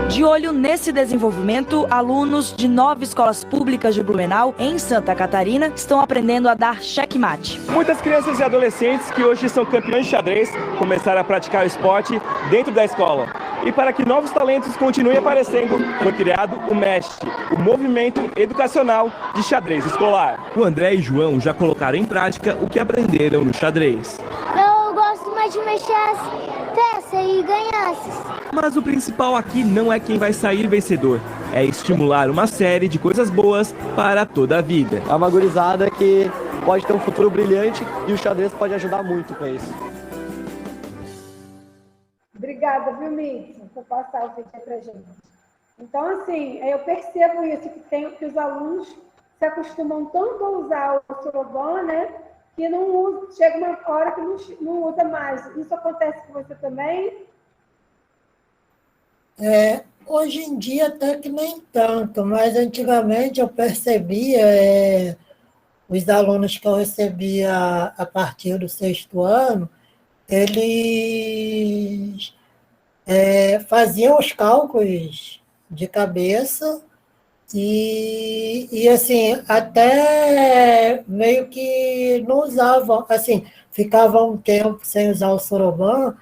De olho nesse desenvolvimento, alunos de 9 escolas públicas de Blumenau, em Santa Catarina, estão aprendendo a dar checkmate. Muitas crianças e adolescentes que hoje são campeões de xadrez começaram a praticar o esporte dentro da escola. E para que novos talentos continuem aparecendo, foi criado o MEST, o Movimento Educacional de Xadrez Escolar. O André e João já colocaram em prática o que aprenderam no xadrez. Eu gosto mais de mexer as peças e ganhar. Mas o principal aqui não é quem vai sair vencedor, é estimular uma série de coisas boas para toda a vida. É uma gurizada que pode ter um futuro brilhante e o xadrez pode ajudar muito com isso. Obrigada, viu, Mitz, por passar o vídeo para a gente. Então, assim, eu percebo isso, que os alunos se acostumam tanto a usar o Soroban, né, que não usa, chega uma hora que não usa mais. Isso acontece com você também? Hoje em dia até que nem tanto, mas antigamente eu percebia, os alunos que eu recebia a partir do 6º ano, eles faziam os cálculos de cabeça e assim, até meio que não usavam, assim, ficavam um tempo sem usar o Soroban,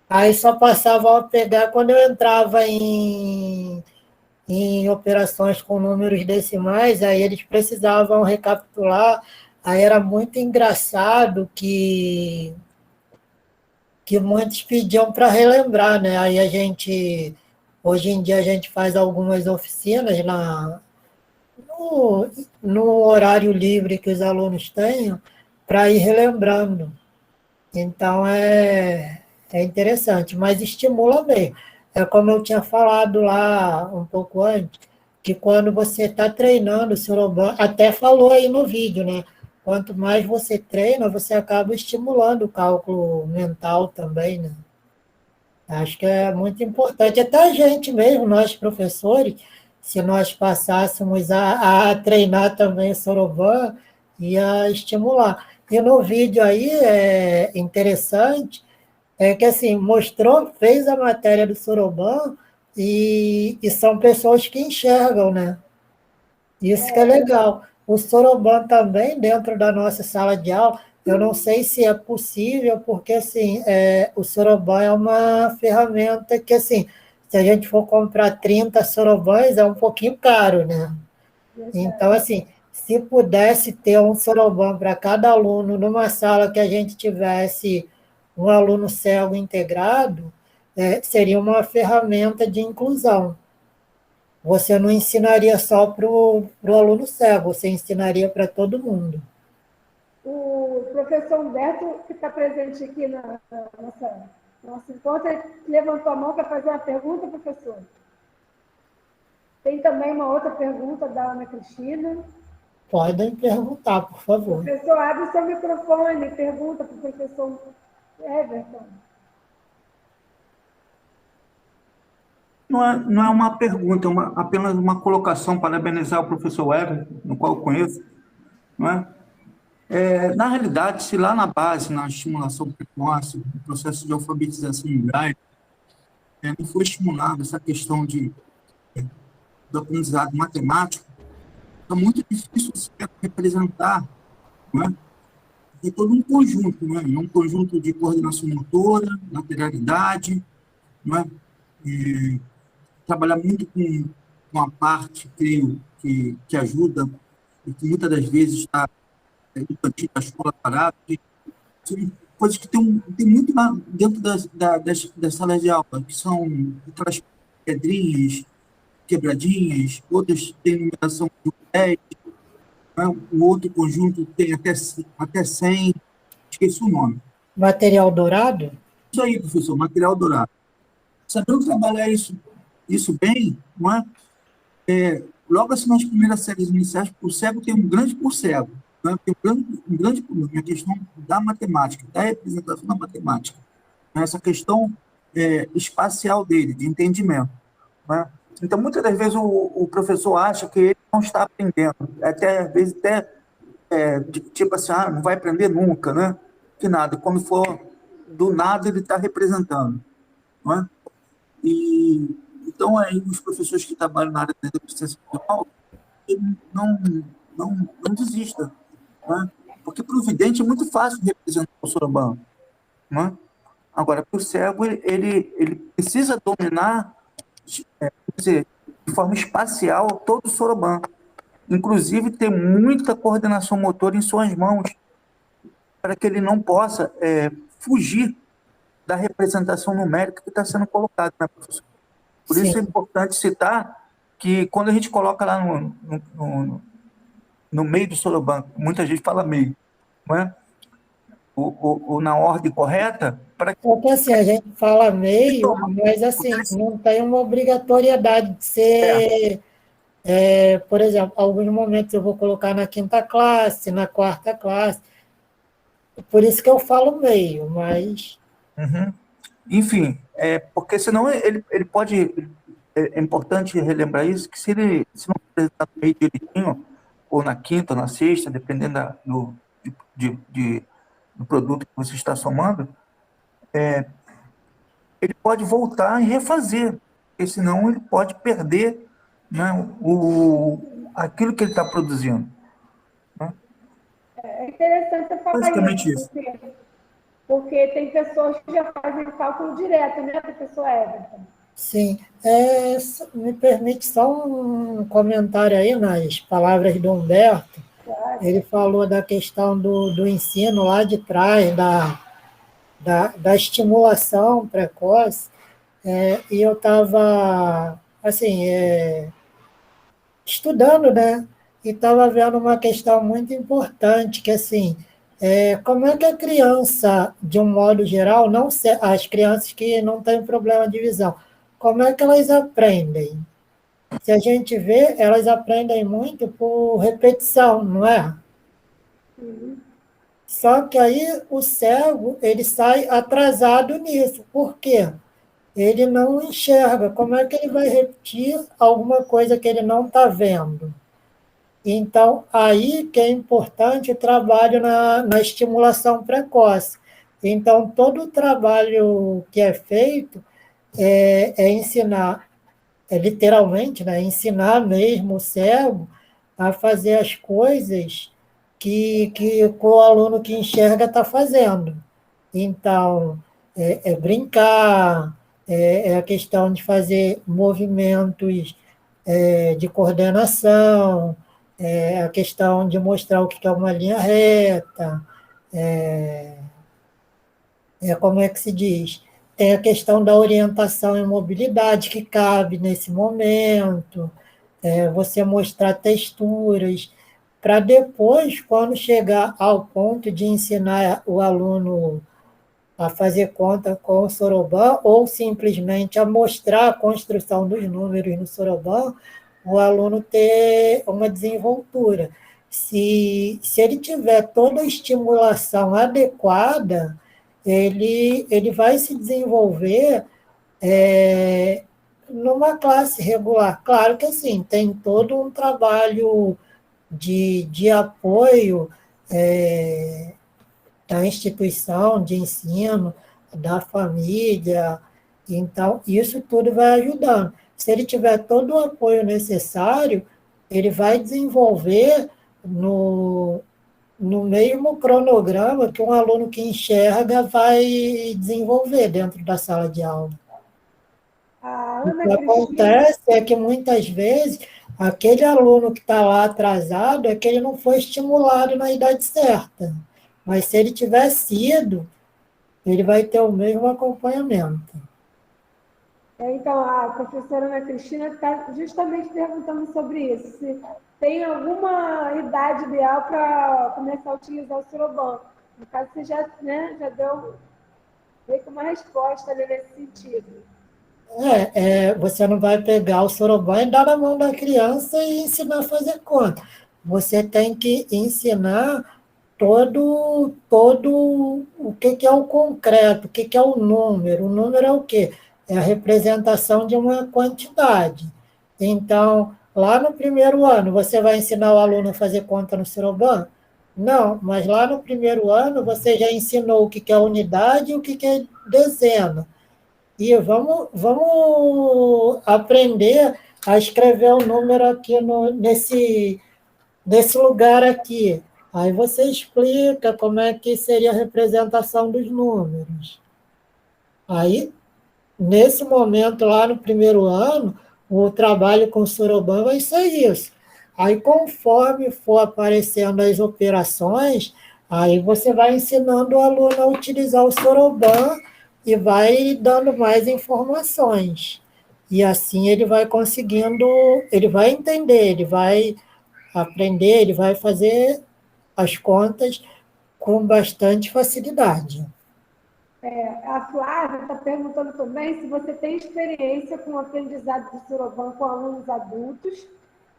aí só passavam a pegar quando eu entrava em operações com números decimais, aí eles precisavam recapitular, aí era muito engraçado que muitos pediam para relembrar, né? Aí hoje em dia a gente faz algumas oficinas no horário livre que os alunos tenham, para ir relembrando. Então, é interessante, mas estimula mesmo. É como eu tinha falado lá um pouco antes, que quando você está treinando o Soroban, até falou aí no vídeo, né? Quanto mais você treina, você acaba estimulando o cálculo mental também, né? Acho que é muito importante. Até a gente mesmo, nós professores, se nós passássemos a treinar também o Soroban, ia estimular. E no vídeo aí é interessante, que assim, fez a matéria do Soroban e são pessoas que enxergam, né? Isso que é legal. O Soroban também, dentro da nossa sala de aula, eu não sei se é possível, porque assim, o Soroban é uma ferramenta que, assim, se a gente for comprar 30 Sorobans, é um pouquinho caro, né? Então, assim, se pudesse ter um Soroban para cada aluno numa sala que a gente tivesse um aluno cego integrado seria uma ferramenta de inclusão. Você não ensinaria só para o aluno cego, você ensinaria para todo mundo. O professor Humberto, que está presente aqui na nosso encontro, ele levantou a mão para fazer uma pergunta, professor. Tem também uma outra pergunta da Ana Cristina. Podem perguntar, por favor. Professor, abre o seu microfone, pergunta para o professor Everton. Não é uma pergunta, é apenas uma colocação, parabenizar o professor Everton, no qual eu conheço, não é? Na realidade, se lá na base, na estimulação precoce, no processo de alfabetização em braille, não foi estimulada essa questão do aprendizado matemático, é muito difícil se representar, não é? É todo um conjunto, não é? É um conjunto de coordenação motora, lateralidade, não é? Trabalhar muito com a parte, creio, que ajuda, e que muitas das vezes está infantil da escola parada, são coisas que tem muito lá dentro das salas de aula, que são aquelas pedrinhas, quebradinhas, outras têm numeração de 10, né? O outro conjunto tem até 100, esqueci o nome. Material dourado? Isso aí, professor, material dourado. Sabendo trabalhar isso bem, não é? Logo assim, nas primeiras séries iniciais, o cego tem um grande por cego. Tem um grande problema, a questão da matemática, da representação da matemática, né? Essa questão espacial dele, de entendimento, né? Então, muitas das vezes, o professor acha que ele não está aprendendo, às vezes, tipo assim, não vai aprender nunca, né? Que nada, quando for do nada, ele está representando, não é? E, então, aí, os professores que trabalham na área da deficiência visual, não desistam, né? Porque para o vidente é muito fácil representar o sorobã, né? Agora, para o cego, ele precisa dominar, de forma espacial, todo o sorobã. Inclusive, ter muita coordenação motora em suas mãos, para que ele não possa fugir da representação numérica que está sendo colocada, né, professor? Por isso é importante citar que, quando a gente coloca lá no meio do sorobã, muita gente fala meio, não é? Ou na ordem correta, para que... Porque assim, a gente fala meio, mas assim, não tem uma obrigatoriedade de ser, por exemplo, alguns momentos eu vou colocar na 5ª classe, na 4ª classe, por isso que eu falo meio, mas... Uhum. Enfim, porque senão ele pode... É importante relembrar isso, que se não apresentar meio direitinho, ou na 5ª, ou na 6ª, dependendo do produto que você está somando, ele pode voltar e refazer, porque senão ele pode perder, né, aquilo que ele está produzindo, né? É interessante você falar basicamente isso. Porque tem pessoas que já fazem cálculo direto, né, professor Everton? Sim. Me permite só um comentário aí nas palavras do Humberto. Ele falou da questão do ensino lá de trás, da estimulação precoce, e eu estava, assim, estudando, né? E estava vendo uma questão muito importante, que, assim, como é que a criança, de um modo geral, as crianças que não têm problema de visão, como é que elas aprendem? Se a gente vê, elas aprendem muito por repetição, não é? Uhum. Só que aí o cego, ele sai atrasado nisso. Por quê? Ele não enxerga. Como é que ele vai repetir alguma coisa que ele não está vendo? Então, aí que é importante o trabalho na estimulação precoce. Então, todo o trabalho que é feito é ensinar, literalmente, né, ensinar mesmo o cego a fazer as coisas que o aluno que enxerga está fazendo. Então, brincar, a questão de fazer movimentos de coordenação, a questão de mostrar o que é uma linha reta, como é que se diz? Tem a questão da orientação e mobilidade que cabe nesse momento, você mostrar texturas, para depois, quando chegar ao ponto de ensinar o aluno a fazer conta com o Soroban, ou simplesmente a mostrar a construção dos números no Soroban, o aluno ter uma desenvoltura. Se ele tiver toda a estimulação adequada, ele vai se desenvolver numa classe regular. Claro que assim, tem todo um trabalho de apoio da instituição de ensino, da família, então isso tudo vai ajudando. Se ele tiver todo o apoio necessário, ele vai desenvolver no mesmo cronograma que um aluno que enxerga vai desenvolver dentro da sala de aula. O que acontece é que, muitas vezes, aquele aluno que está lá atrasado é que ele não foi estimulado na idade certa. Mas, se ele tiver sido, ele vai ter o mesmo acompanhamento. Então, a professora Ana Cristina está justamente perguntando sobre isso. Se tem alguma idade ideal para começar a utilizar o Soroban. No caso, você já deu meio que uma resposta nesse sentido. Você não vai pegar o Soroban e dar na mão da criança e ensinar a fazer conta. Você tem que ensinar todo o que é o concreto, o que é o número. O número é o quê? É a representação de uma quantidade. Então, lá no primeiro ano, você vai ensinar o aluno a fazer conta no Soroban? Não, mas lá no primeiro ano você já ensinou o que é unidade e o que é dezena. E vamos aprender a escrever o número aqui nesse lugar aqui. Aí você explica como é que seria a representação dos números. Aí, nesse momento, lá no primeiro ano, o trabalho com o Soroban vai ser isso. Aí, conforme for aparecendo as operações, aí você vai ensinando o aluno a utilizar o Soroban e vai dando mais informações. E assim ele vai conseguindo, ele vai entender, ele vai aprender, ele vai fazer as contas com bastante facilidade. A Flávia está perguntando também se você tem experiência com o aprendizado do Soroban com alunos adultos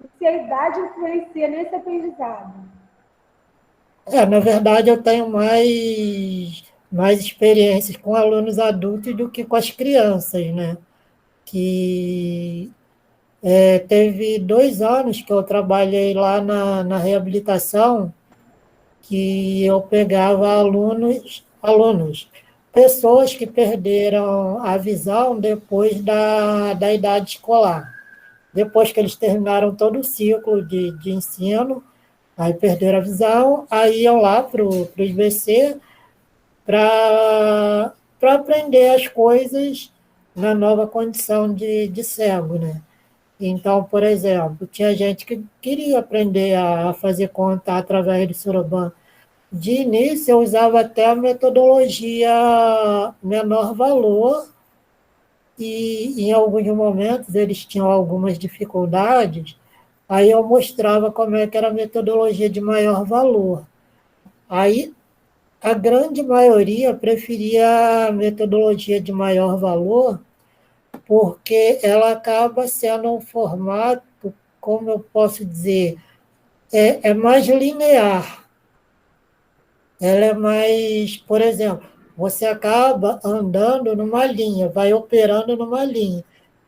e se a idade influencia nesse aprendizado. Na verdade, eu tenho mais experiências com alunos adultos do que com as crianças, né? Que teve 2 anos que eu trabalhei lá na reabilitação, que eu pegava alunos, pessoas que perderam a visão depois da idade escolar. Depois que eles terminaram todo o ciclo de ensino, aí perderam a visão, aí iam lá para os BC para aprender as coisas na nova condição de cego, né? Então, por exemplo, tinha gente que queria aprender a fazer conta através do Soroban. De início, eu usava até a metodologia menor valor, e em alguns momentos eles tinham algumas dificuldades, aí eu mostrava como é que era a metodologia de maior valor. Aí, a grande maioria preferia a metodologia de maior valor, porque ela acaba sendo um formato, como eu posso dizer, é mais linear. Ela é mais, por exemplo, você acaba andando numa linha, vai operando numa linha.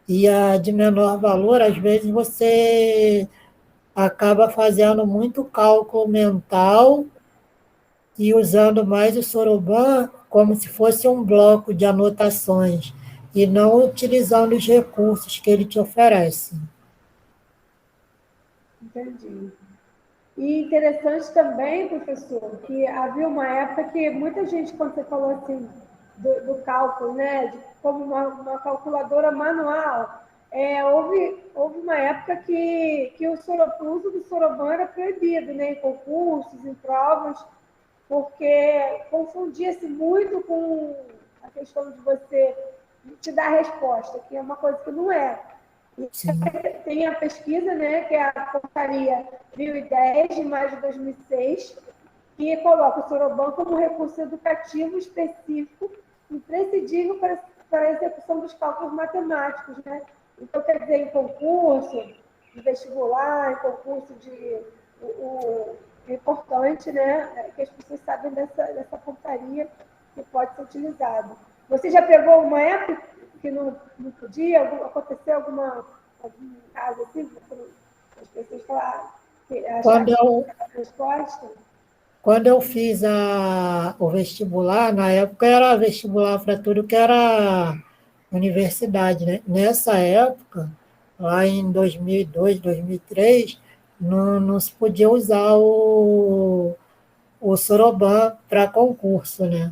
E a de menor valor, às vezes, você acaba fazendo muito cálculo mental e usando mais o Soroban como se fosse um bloco de anotações, e não utilizando os recursos que ele te oferece. Entendi. E interessante também, professor, que havia uma época que muita gente, quando você falou assim, do cálculo, né, de como uma calculadora manual, houve uma época que o uso do Soroban era proibido, né, em concursos, em provas. porque confundia-se muito com a questão de você te dar a resposta, que é uma coisa que não é. Tem a pesquisa, né, que é a portaria 1010, de maio de 2006, que coloca o Soroban como recurso educativo específico imprescindível para a execução dos cálculos matemáticos, né? Então, quer dizer, em concurso de vestibular, em concurso de... É importante, né, que as pessoas saibam dessa portaria que pode ser utilizada. Você já pegou uma época que não podia? Aconteceu algum caso assim? As pessoas falaram que acharam a resposta? Quando eu fiz o vestibular, na época era vestibular para tudo que era universidade, né? Nessa época, lá em 2002, 2003, não se podia usar o Soroban para concurso, né?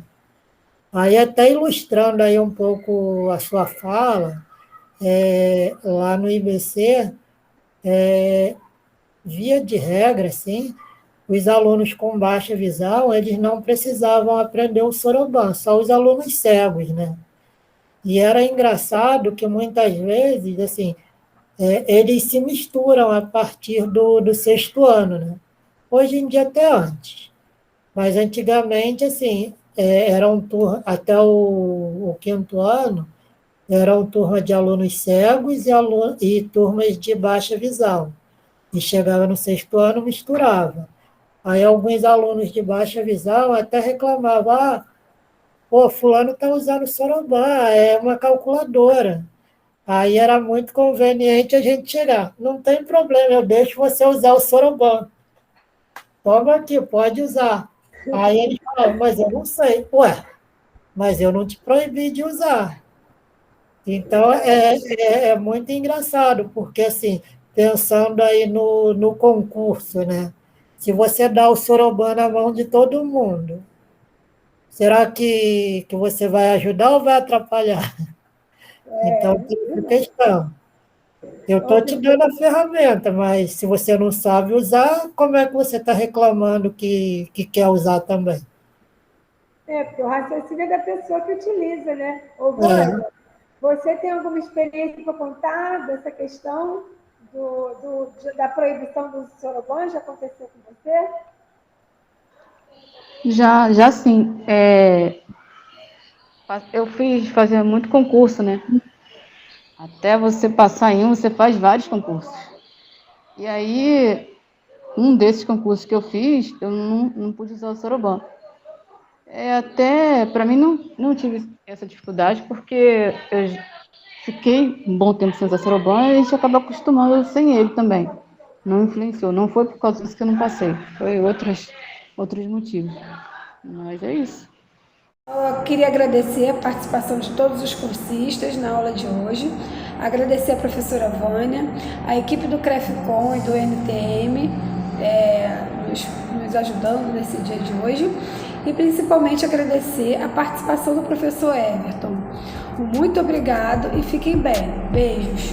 Aí, até ilustrando aí um pouco a sua fala, lá no IBC, via de regra, assim, os alunos com baixa visão, eles não precisavam aprender o Soroban, só os alunos cegos, né? E era engraçado que muitas vezes, assim, eles se misturam a partir do 6º ano, né? Hoje em dia até antes. Mas antigamente, assim, eram até o 5º ano, eram turma de alunos cegos e turmas de baixa visão. E chegava no 6º ano, misturava. Aí alguns alunos de baixa visão até reclamavam, fulano está usando Soroban, é uma calculadora. Aí era muito conveniente a gente chegar. Não tem problema, eu deixo você usar o Soroban. Toma aqui, pode usar. Aí eles falavam, mas eu não sei. Mas eu não te proibi de usar. Então, é muito engraçado, porque, assim, pensando aí no concurso, né? Se você dá o Soroban na mão de todo mundo, será que você vai ajudar ou vai atrapalhar? Então, tem essa questão. Eu estou te dando a ferramenta, mas se você não sabe usar, como é que você está reclamando que quer usar também? Porque o raciocínio é da pessoa que utiliza, né? Vânia, você tem alguma experiência para contar dessa questão da proibição do Soroban? Já aconteceu com você? Já sim. Eu fiz fazer muito concurso, né? Até você passar em você faz vários concursos. E aí, um desses concursos que eu fiz, eu não pude usar o Soroban. Até, para mim, não tive essa dificuldade, porque eu fiquei um bom tempo sem usar Soroban e a gente acaba acostumando sem ele também. Não influenciou, não foi por causa disso que eu não passei, foi outros motivos. Mas é isso. Eu queria agradecer a participação de todos os cursistas na aula de hoje, agradecer a professora Vânia, a equipe do CREFCOM e do NTM, nos ajudando nesse dia de hoje, e principalmente agradecer a participação do professor Everton. Muito obrigado e fiquem bem. Beijos.